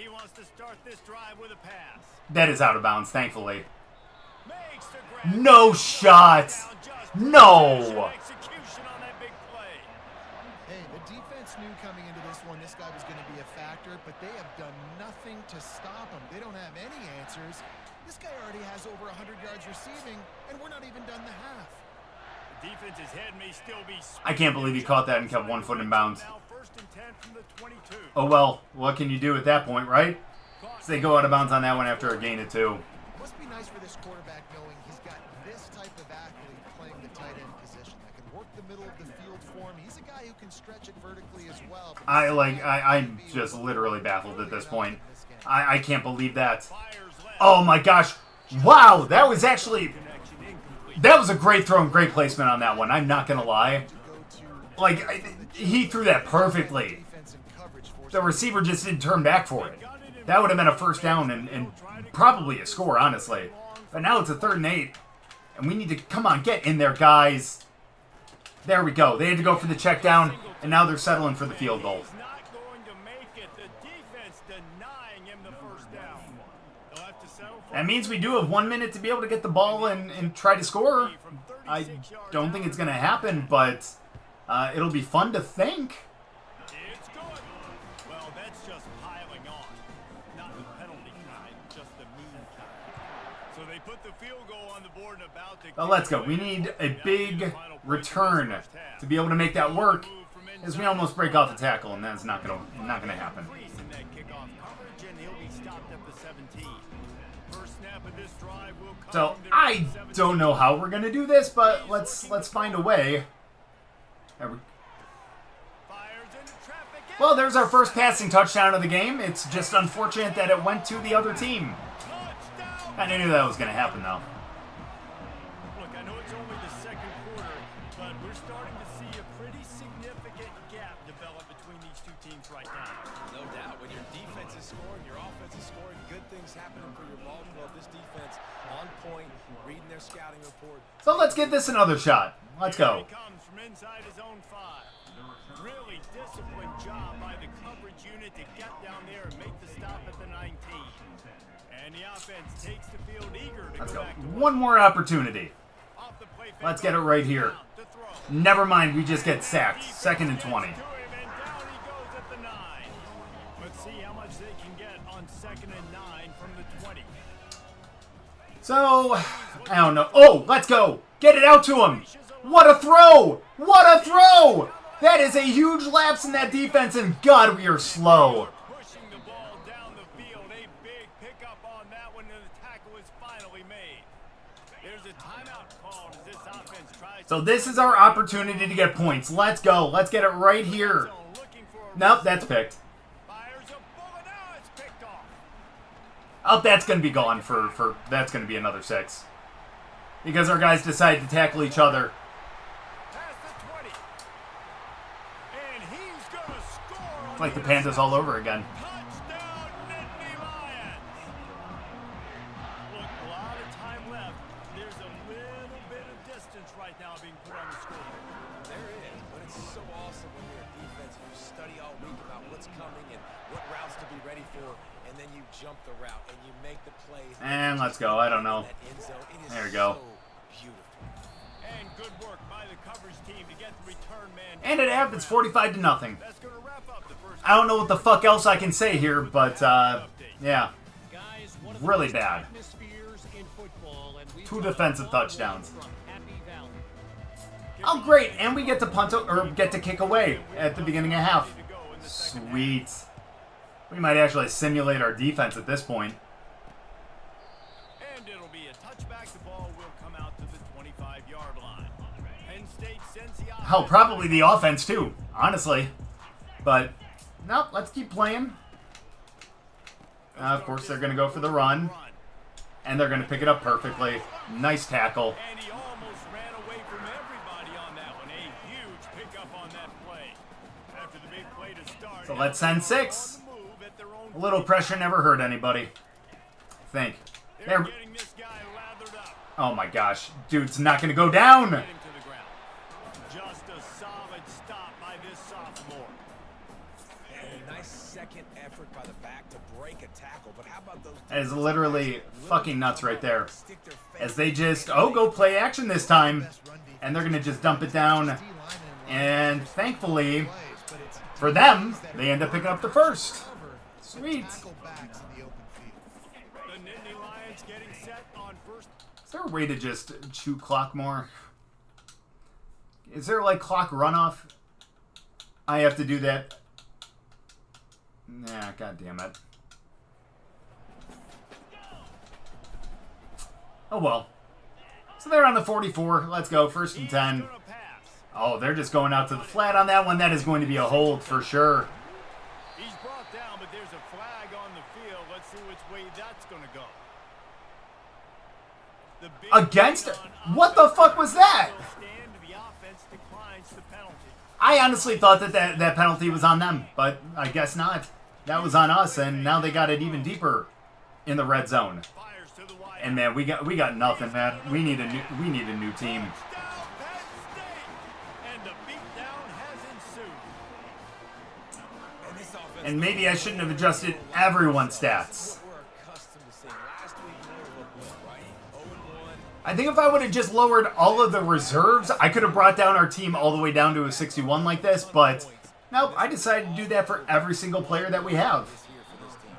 That is out of bounds, thankfully. No shot. No. Hey, the defense knew coming into this one this guy was going to be a factor, but they have done nothing to stop him. They don't have any answers. This guy already has over 100 yards receiving, and we're not even done the half. Defense's head may still be... I can't believe he caught that and kept 1 foot in bounds. Oh well, what can you do at that point, right? So they go out of bounds on that one after a gain of 2. Must be nice for this quarterback knowing he's got this type of athlete playing the tight end position that can work the middle of the field for him. He's a guy who can stretch it vertically as well. I'm just literally baffled at this point. I can't believe that. Oh my gosh. Wow, that was actually... That was a great throw and great placement on that one. I'm not going to lie. Like, he threw that perfectly. The receiver just didn't turn back for it. That would have been a first down and probably a score, honestly. But now it's a 3rd and 8. And we need to, come on, get in there, guys. There we go. They had to go for the check down, and now they're settling for the field goal. That means we do have 1 minute to be able to get the ball and try to score. I don't think it's going to happen, but it'll be fun to think. It's good. Well, that's just piling on. Not the penalty kind, just the mean kind. So they put the field goal on the board and about to... But let's go. We need a big return to be able to make that work, as we almost break out the tackle, and that's not gonna happen. So I don't know how we're gonna do this, but let's find a way. Well, there's our first passing touchdown of the game. It's just unfortunate that it went to the other team. I knew that was gonna happen though. Look, I know it's only the 2nd quarter, but we're starting to see a pretty significant gap develop between these two teams right now. No doubt. When your defense is scoring, your offense is scoring, good things happening for your ball club. This defense on point, reading their scouting report. So let's give this another shot. Let's go. Here he comes from inside his own 5. Really disciplined job by the coverage unit to get down there and make the stop at the 19. And the offense takes the field eager to Let's go go. back to One more opportunity. off the play fake. Let's get it right here. Never mind, we just get sacked. 2nd and 20. And down he goes at the 9. Let's see how much they can get on 2nd and 9 from the 20. So, I don't know. Oh, let's go. Get it out to him. What a throw. What a throw. That is a huge lapse in that defense, and God, we are slow. Pushing the ball down the field. A big pickup on that one, and the tackle is finally made. There's a timeout called as this offense tries. So this is our opportunity to get points. Let's go. Let's get it right here. Nope, that's picked. Fires a bullet. Now it's picked off. Oh, that's going to be gone for that's going to be another 6. Because our guys decide to tackle each other. Past the 20. And he's going to score. It's like the Pandas all over again. Touchdown, Nittany Lions. Look, a lot of time left. There's a little bit of distance right now being put on the scoreboard. There is, but it's so awesome when you're a defense and you study all week about what's coming and what routes to be ready for, and and then you jump the route and you make the plays. And let's go. I don't know. There we go. And good work by the coverage team to get the return man. And it happens 45-0. That's going to wrap up the first. I don't know what the fuck else I can say here, but yeah, Guys, one of the really best bad. atmospheres in football, and we've 2 got defensive a long touchdowns. run from Happy Valley. Oh, great, and we get to punt or get to kick away at the beginning of half. Sweet. We might actually simulate our defense at this point. And it'll be a touchback. The ball will come out to the 25-yard line. Penn State sends the offense. Hell, probably the offense too, honestly. But no, let's keep playing. Of course, they're going to go for the run, and they're going to pick it up perfectly. Nice tackle. And he almost ran away from everybody on that one. A huge pickup on that play. After the big play to start. So let's send 6. On the move at their own A little pressure never hurt anybody. I think. They're There. getting this guy lathered up. Oh my gosh, dude's not going to go down. Get him to the ground. Just a solid stop by this sophomore. A nice second effort by the back to break a tackle, but how about those? That is literally fucking nuts right there. Stick their face As they just, go play action this time. And they're going to just dump it down. And thankfully, for them, they end up picking up the first. Sweet. The Nittany Lions getting set on first. Is there a way to just chew clock more? Is there like clock runoff? I have to do that. Nah, god damn it. Oh well. So they're on the 44. Let's go. 1st and 10. Gonna pass. Oh, they're just going out to the flat on that one. That is going to be a hold for sure. He's brought down, but there's a flag on the field. Let's see which way that's going to go. The big Against? play on What the fuck was that? offense will stand. The offense declines the penalty. I honestly thought that penalty was on them, but I guess not. That was on us, and now they got it even deeper in the red zone. Fires to the wide. And man, we got nothing, man. We need a new team. Touchdown, Penn State! And the beatdown has ensued. And this offense. And maybe I shouldn't have adjusted everyone's stats. What we're accustomed to seeing. Last week, we looked good, right? 0-1. I think if I would have just lowered all of the reserves, I could have brought down our team all the way down to a 61 like this, but nope, I decided to do that for every single player that we have. This year for this team.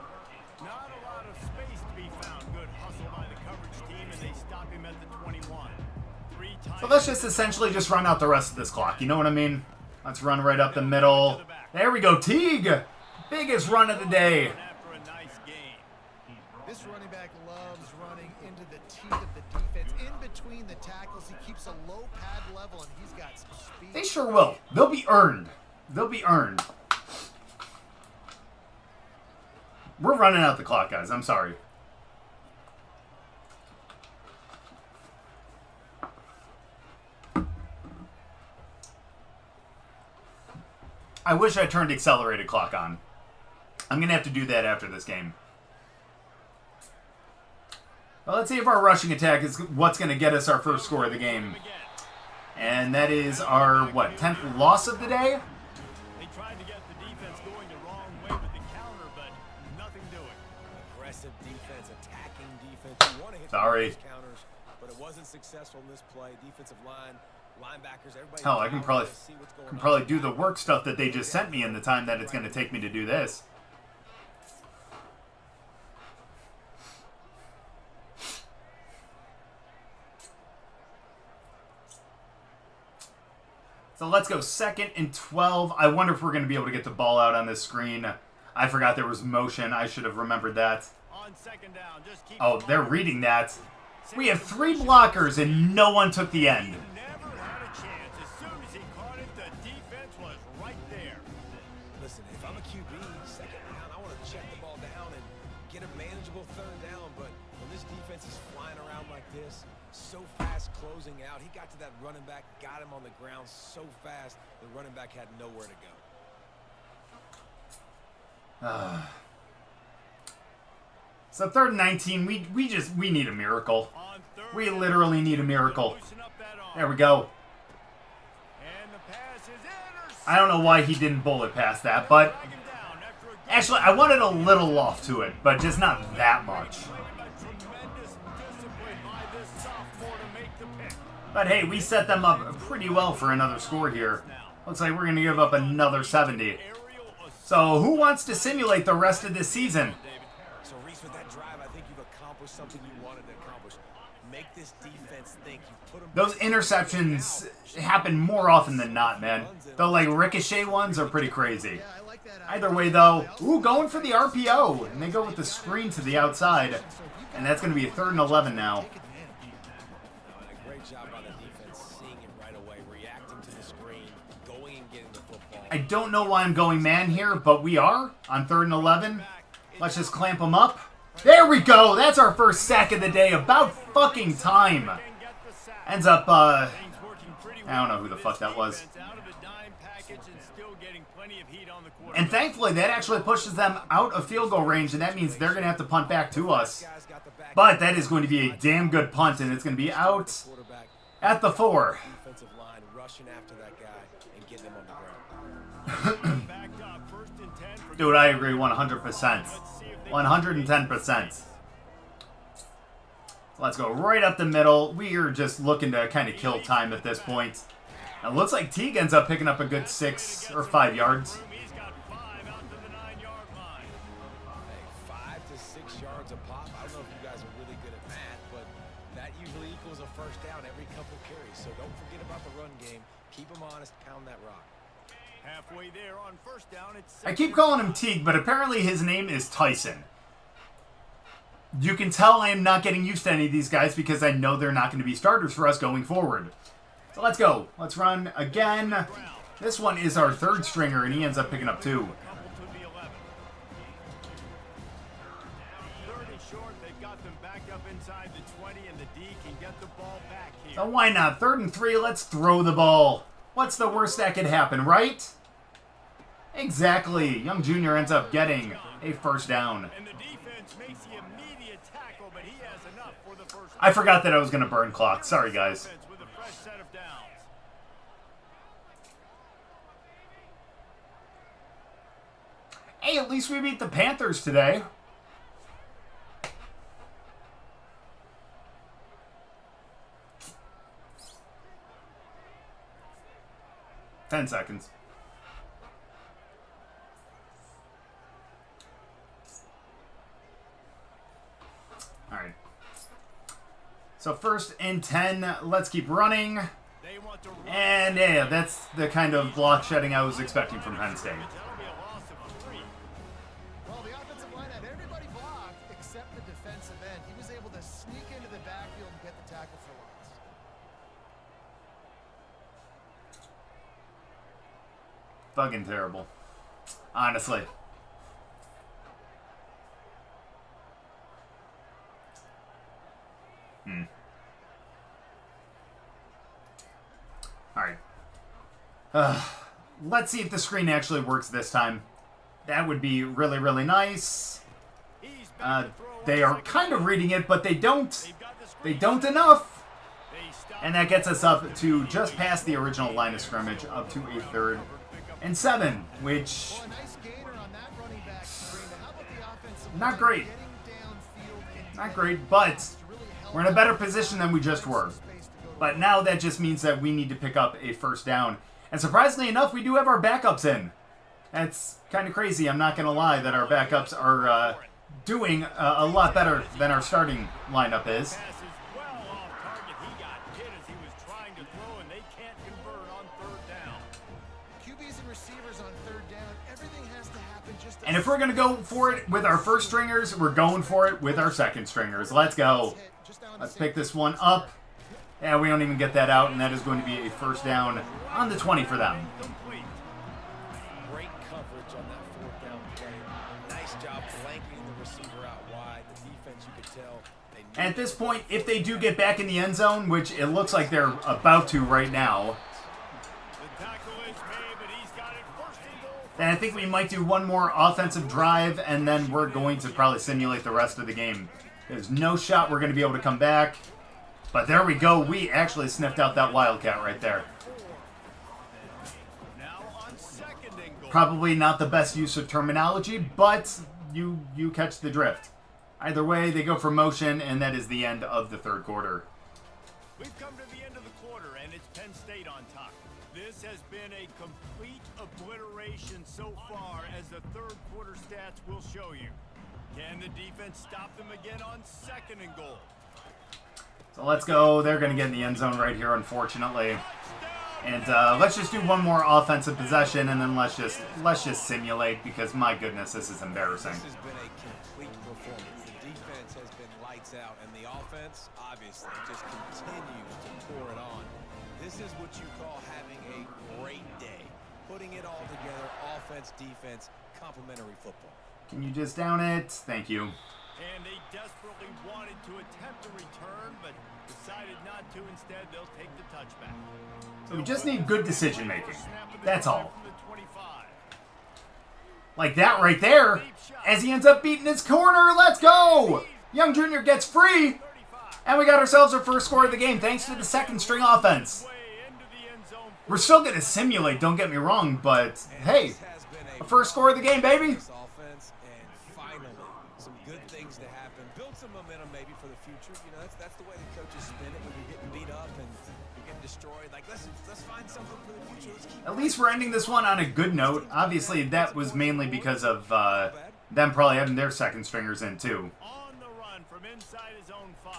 Not a lot of space to be found. Good hustle by the coverage team, and they stop him at the 21. 3 times. So let's just essentially just run out the rest of this clock. You know what I mean? Let's run right up the middle. There we go. Teague! Biggest run of the day. After a nice game. This running back loves running into the teeth of the defense. In between the tackles, he keeps a low pad level, and he's got some speed. They sure will. They'll be earned. They'll be earned. We're running out the clock, guys. I'm sorry. I wish I turned accelerated clock on. I'm going to have to do that after this game. Well, let's see if our rushing attack is what's going to get us our first score of the game. And that is our, 10th loss of the day? They tried to get the defense going the wrong way with the counter, but nothing doing. Aggressive defense, attacking defense. You want to hit Sorry. those counters, but it wasn't successful in this play. Defensive line, linebackers, everybody. Hell, I can probably see what's going can on. probably do the work stuff that they just sent me in the time that it's going to take me to do this. So let's go 2nd and 12. I wonder if we're going to be able to get the ball out on this screen. I forgot there was motion. I should have remembered that. On 2nd down, just keep Oh, the they're ball. reading that. We have 3 blockers and no one took the end. Never had a chance. As soon as he caught it, the defense was right there. Listen, if I'm a QB, 2nd down, I want to check the ball down and get a manageable 3rd down. But when this defense is flying around like this, so fast closing out, he got to that running back, got him on the ground so fast, the running back had nowhere to go. So 3rd and 19, we need a miracle. On 3rd We down, literally need a miracle. loosen up that arm. There we go. And the pass is intercepted. I don't know why he didn't bullet past that, but Drag him down after a good Actually, I wanted a little off to it, but just not that much. But hey, we set them up pretty well for another score here. Looks like we're going to give up another 70. So who wants to simulate the rest of this season? So Reese, with that drive, I think you've accomplished something you wanted to accomplish. Make this defense think. You put them Those interceptions happen more often than not, man. The like ricochet ones are pretty crazy. Either way, though, ooh, going for the RPO, and they go with the screen to the outside, and that's going to be a 3rd and 11 now. great job by the defense, seeing it right away, reacting to the screen, going and getting the football. I don't know why I'm going man here, but we are on 3rd and 11. Let's just clamp them up. There we go. That's our first sack of the day. About fucking time. Ends up, I don't know who the fuck that was. And thankfully, that actually pushes them out of field goal range, and that means they're going to have to punt back to us. But that is going to be a damn good punt, and it's going to be out at the 4. Defensive line rushing after that guy and getting him on the ground. Dude, I agree 100%. 110%. Let's go right up the middle. We are just looking to kind of kill time at this point. It looks like Teague ends up picking up a good 6 or 5 yards. He's got 5 out to the 9-yard line. Hey, 5 to 6 yards a pop. I don't know if you guys are really good at math, but that usually equals a first down every couple carries. So don't forget about the run game. Keep them honest. Pound that rock. Halfway there on first down. It's I keep calling him Teague, but apparently his name is Tyson. You can tell I am not getting used to any of these guys because I know they're not going to be starters for us going forward. So let's go. Let's run again. This one is our 3rd stringer, and he ends up picking up 2. So why not? 3rd and 3, let's throw the ball. What's the worst that could happen, right? Exactly. Young Jr. ends up getting a first down. I forgot that I was going to burn clock. Sorry, guys. Hey, at least we beat the Panthers today. Ten seconds. All right. So 1st and 10. Let's keep running. And yeah, that's the kind of block shedding I was expecting from Penn State. Well, the offensive line had everybody blocked except the defensive end. He was able to sneak into the backfield and get the tackle for loss. Fucking terrible. Honestly. Alright. Let's see if the screen actually works this time. That would be really, really nice. They are kind of reading it, but they don't. They don't enough. And that gets us up to just past the original line of scrimmage, up to a 3rd and 7, which not great. Not great, but we're in a better position than we just were. But now that just means that we need to pick up a first down. And surprisingly enough, we do have our backups in. That's kind of crazy. I'm not going to lie that our backups are doing a lot better than our starting lineup is. And if we're going to go for it with our 1st stringers, we're going for it with our 2nd stringers. Let's go. Let's pick this one up. Yeah, we don't even get that out, and that is going to be a first down on the 20 for them. Great coverage on that 4th down play. Nice job flanking the receiver out wide. The defense, you could tell. And at this point, if they do get back in the end zone, which it looks like they're about to right now, then I think we might do one more offensive drive, and then we're going to probably simulate the rest of the game. There's no shot we're going to be able to come back. But there we go. We actually sniffed out that Wildcat right there. Probably not the best use of terminology, but you catch the drift. Either way, they go for motion, and that is the end of the third quarter. We've come to the end of the quarter, and it's Penn State on top. This has been a complete obliteration so far, as the third quarter stats will show you. Can the defense stop them again on 2nd and goal? So let's go. They're going to get in the end zone right here, unfortunately. And let's just do one more offensive possession, and then let's just simulate, because my goodness, this is embarrassing. This has been a complete performance. The defense has been lights out, and the offense, obviously, just continues to pour it on. This is what you call having a great day. Putting it all together, offense, defense, complementary football. Can you just down it? Thank you. And they desperately wanted to attempt a return, but decided not to. Instead, they'll take the touchback. So we just need good decision making. That's all. Like that right there. As he ends up beating his corner. Let's go! Young Jr. gets free. And we got ourselves our first score of the game, thanks to the second string offense. We're still going to simulate, don't get me wrong, but hey, our first score of the game, baby. Offense, and finally, some good things to happen. Build some momentum maybe for the future. You know, that's the way the coaches spin it when you're getting beat up and you're getting destroyed. Like, let's find something for the future. Let's keep. At least we're ending this one on a good note. Obviously, that was mainly because of them probably having their second stringers in too. On the run from inside his own 5.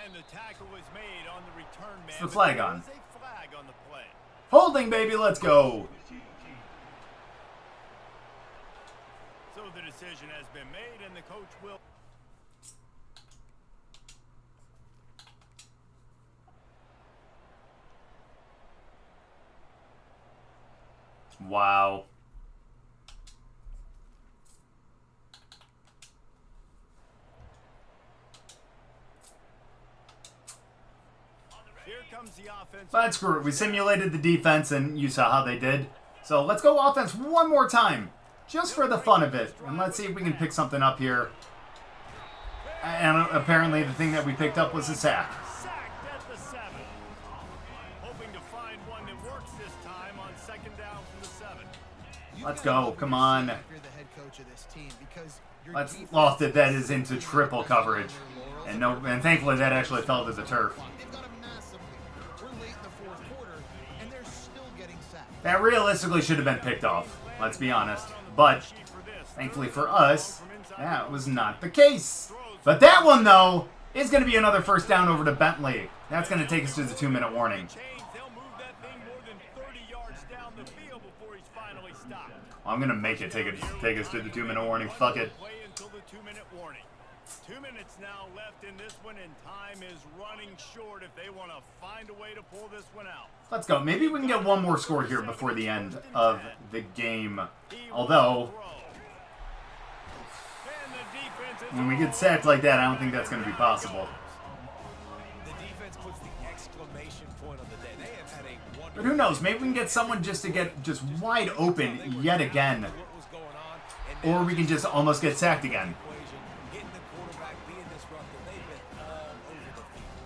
And the tackle was made on the return man. It's the flag on. There was a flag on the play. Holding, baby, let's go. So the decision has been made, and the coach will. Wow. Here comes the offense. But screw it. We simulated the defense, and you saw how they did. So let's go offense one more time, just for the fun of it. And let's see if we can pick something up here. And apparently the thing that we picked up was a sack. Sacked at the 7. Hoping to find one that works this time on 2nd down from the 7. Let's go. Come on. If you're the head coach of this team, because your Let's defense loft it. That is into triple coverage. And thankfully that actually fell to the turf. They've got a massive lead. We're late in the fourth quarter, and they're still getting sacked. That realistically should have been picked off. Let's be honest. But thankfully for us, that was not the case. But that one, though, is going to be another first down over to Bentley. That's going to take us to the 2-minute warning. They'll move that thing more than 30 yards down the field before he's finally stopped. I'm going to make it take us to the 2-minute warning. Fuck it. Play until the 2-minute warning. 2 minutes now left in this one, and time is running short if they want to find a way to pull this one out. Let's go. Maybe we can get one more score here before the end of the game. Although, when we get sacked like that, I don't think that's going to be possible. The defense puts the exclamation point on the day. They have had a wonderful. But who knows? Maybe we can get someone just to get just wide open yet again. What was going on, and Or we can just almost get sacked again. getting the quarterback, being disruptive. They've been all over the field.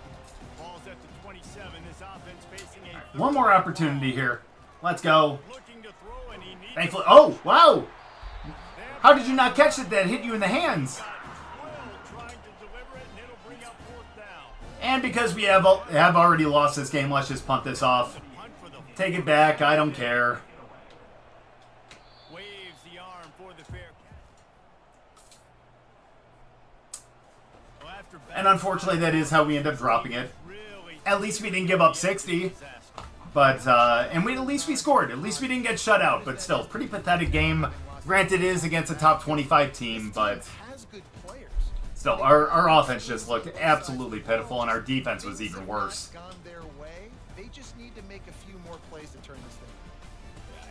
Ball's at the 27. This offense facing a One more opportunity here. Let's go. looking to throw, and he needs Thankfully. Oh, wow. How did you not catch it that hit you in the hands? trying to deliver it, and it'll bring up 4th down. And because we have already lost this game, let's just punt this off. Punt for the Take it back. I don't care. waves the arm for the fair. Well, after And unfortunately, that is how we end up dropping it. really At least we didn't give up 60. disaster. But, and at least we scored. At least we didn't get shut out. But still, pretty pathetic game. Granted, it is against a top 25 team, but Has good players. still, our offense just looked absolutely pitiful, and our defense was even worse. Gone their way. They just need to make a few more plays to turn this thing.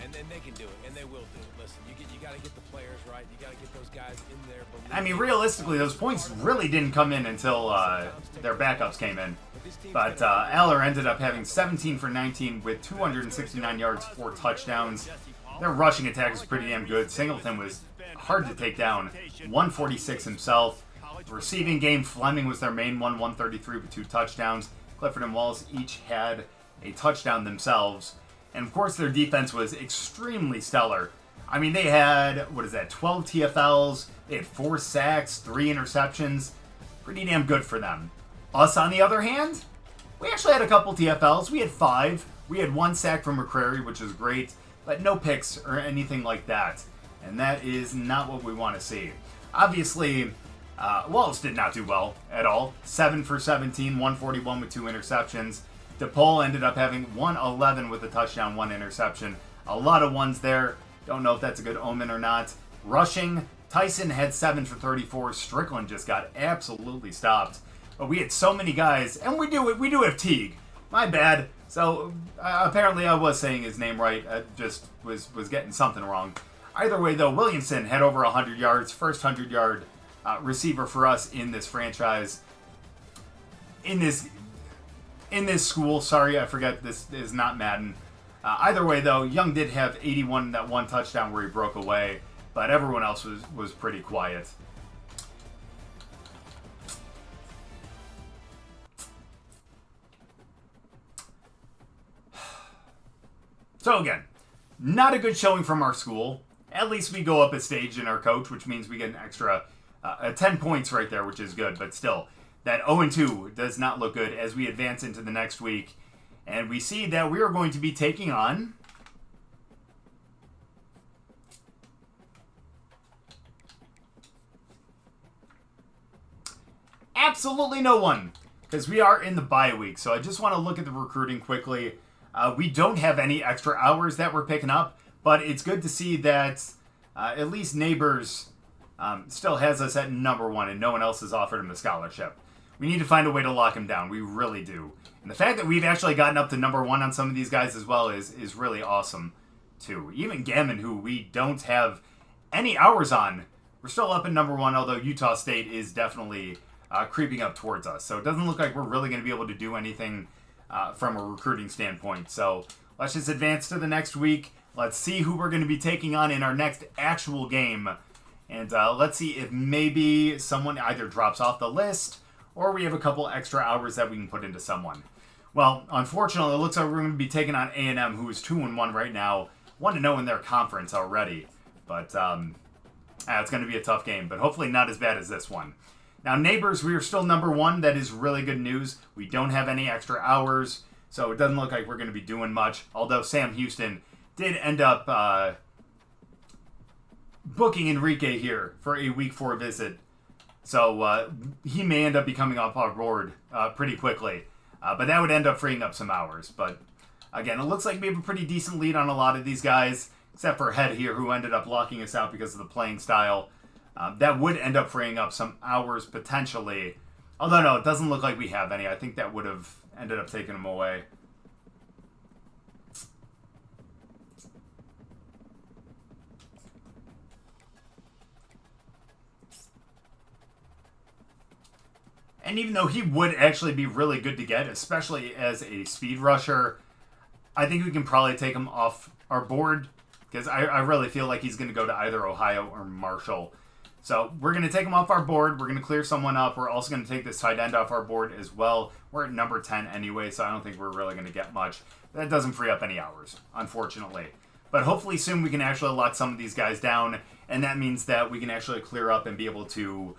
And then they can do it, and they will do it. Listen, you got to get the players right. You got to get those guys in there. I mean, realistically, those points really didn't come in until their backups came in. But Aller ended up having 17 for 19 with 269 yards, 4 touchdowns. Their rushing attack is pretty damn good. Singleton was hard to take down, 146 himself. Receiving game, Fleming was their main one, 133 with 2 touchdowns. Clifford and Wallace each had a touchdown themselves. And of course, their defense was extremely stellar. I mean, they had, 12 TFLs, they had 4 sacks, 3 interceptions. Pretty damn good for them. Us, on the other hand, we actually had a couple TFLs. We had 5. We had 1 sack from McCrary, which was great, but no picks or anything like that. And that is not what we want to see. Obviously, Wallace did not do well at all. 7 for 17, 141 with 2 interceptions. DePaul ended up having 111 with a touchdown, 1 interception. A lot of ones there. Don't know if that's a good omen or not. Rushing, Tyson had 7 for 34. Strickland just got absolutely stopped. But we had so many guys, and we do have Teague. My bad. So apparently I was saying his name right. I just was getting something wrong. Either way, though, Williamson had over 100 yards. First 100-yard receiver for us in this franchise. In this school. Sorry, I forget this is not Madden. Either way, though, Young did have 81 in that 1 touchdown where he broke away. But everyone else was pretty quiet. So again, not a good showing from our school. At least we go up a stage in our coach, which means we get an extra 10 points right there, which is good. But still, that 0-2 does not look good as we advance into the next week. And we see that we are going to be taking on... absolutely no one, because we are in the bye week. So I just want to look at the recruiting quickly. We don't have any extra hours that we're picking up, but it's good to see that at least Neighbors still has us at number 1 and no one else has offered him a scholarship. We need to find a way to lock him down. We really do. And the fact that we've actually gotten up to number 1 on some of these guys as well is really awesome, too. Even Gammon, who we don't have any hours on, we're still up at number 1, although Utah State is definitely creeping up towards us. So it doesn't look like we're really going to be able to do anything from a recruiting standpoint. So let's just advance to the next week. Let's see who we're going to be taking on in our next actual game. And let's see if maybe someone either drops off the list or we have a couple extra hours that we can put into someone. Well, unfortunately, it looks like we're going to be taking on A&M, who is 2-1 right now. 1-0 in their conference already. But it's going to be a tough game, but hopefully not as bad as this one. Now, Neighbors, we are still number 1. That is really good news. We don't have any extra hours, so it doesn't look like we're going to be doing much. Although Sam Houston did end up booking Enrique here for a week 4 visit. So he may end up becoming off our board pretty quickly. But that would end up freeing up some hours. But again, it looks like we have a pretty decent lead on a lot of these guys, except for Head here, who ended up locking us out because of the playing style. That would end up freeing up some hours potentially. Although, no, it doesn't look like we have any. I think that would have ended up taking them away. And even though he would actually be really good to get, especially as a speed rusher, I think we can probably take him off our board because I really feel like he's going to go to either Ohio or Marshall. So we're going to take him off our board. We're going to clear someone up. We're also going to take this tight end off our board as well. We're at number 10 anyway, so I don't think we're really going to get much. That doesn't free up any hours, unfortunately. But hopefully soon we can actually lock some of these guys down, and that means that we can actually clear up and be able to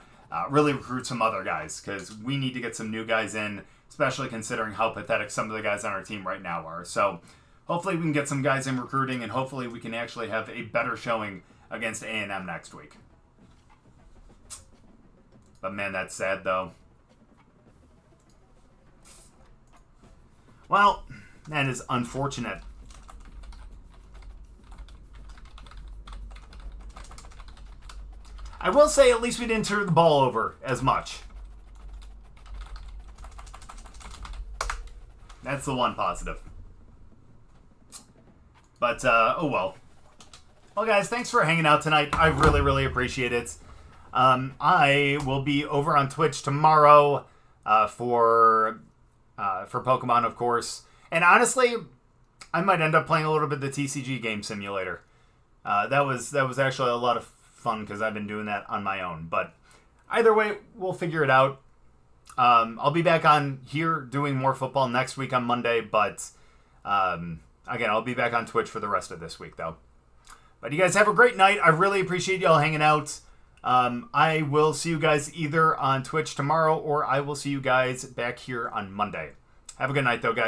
really recruit some other guys, because we need to get some new guys in, especially considering how pathetic some of the guys on our team right now are. So hopefully we can get some guys in recruiting, and hopefully we can actually have a better showing against A&M next week. But man, that's sad though. Well, that is unfortunate. I will say at least we didn't turn the ball over as much. That's the one positive. But, oh well. Well, guys, thanks for hanging out tonight. I really, really appreciate it. I will be over on Twitch tomorrow for Pokemon, of course. And honestly, I might end up playing a little bit of the TCG game simulator. That was actually a lot of fun because I've been doing that on my own. But either way, we'll figure it out. I'll be back on here doing more football next week on Monday. But Again, I'll be back on Twitch for the rest of this week, though. But you guys have a great night. I really appreciate y'all hanging out. I will see you guys either on Twitch tomorrow, or I will see you guys back here on Monday. Have a good night, though, guys.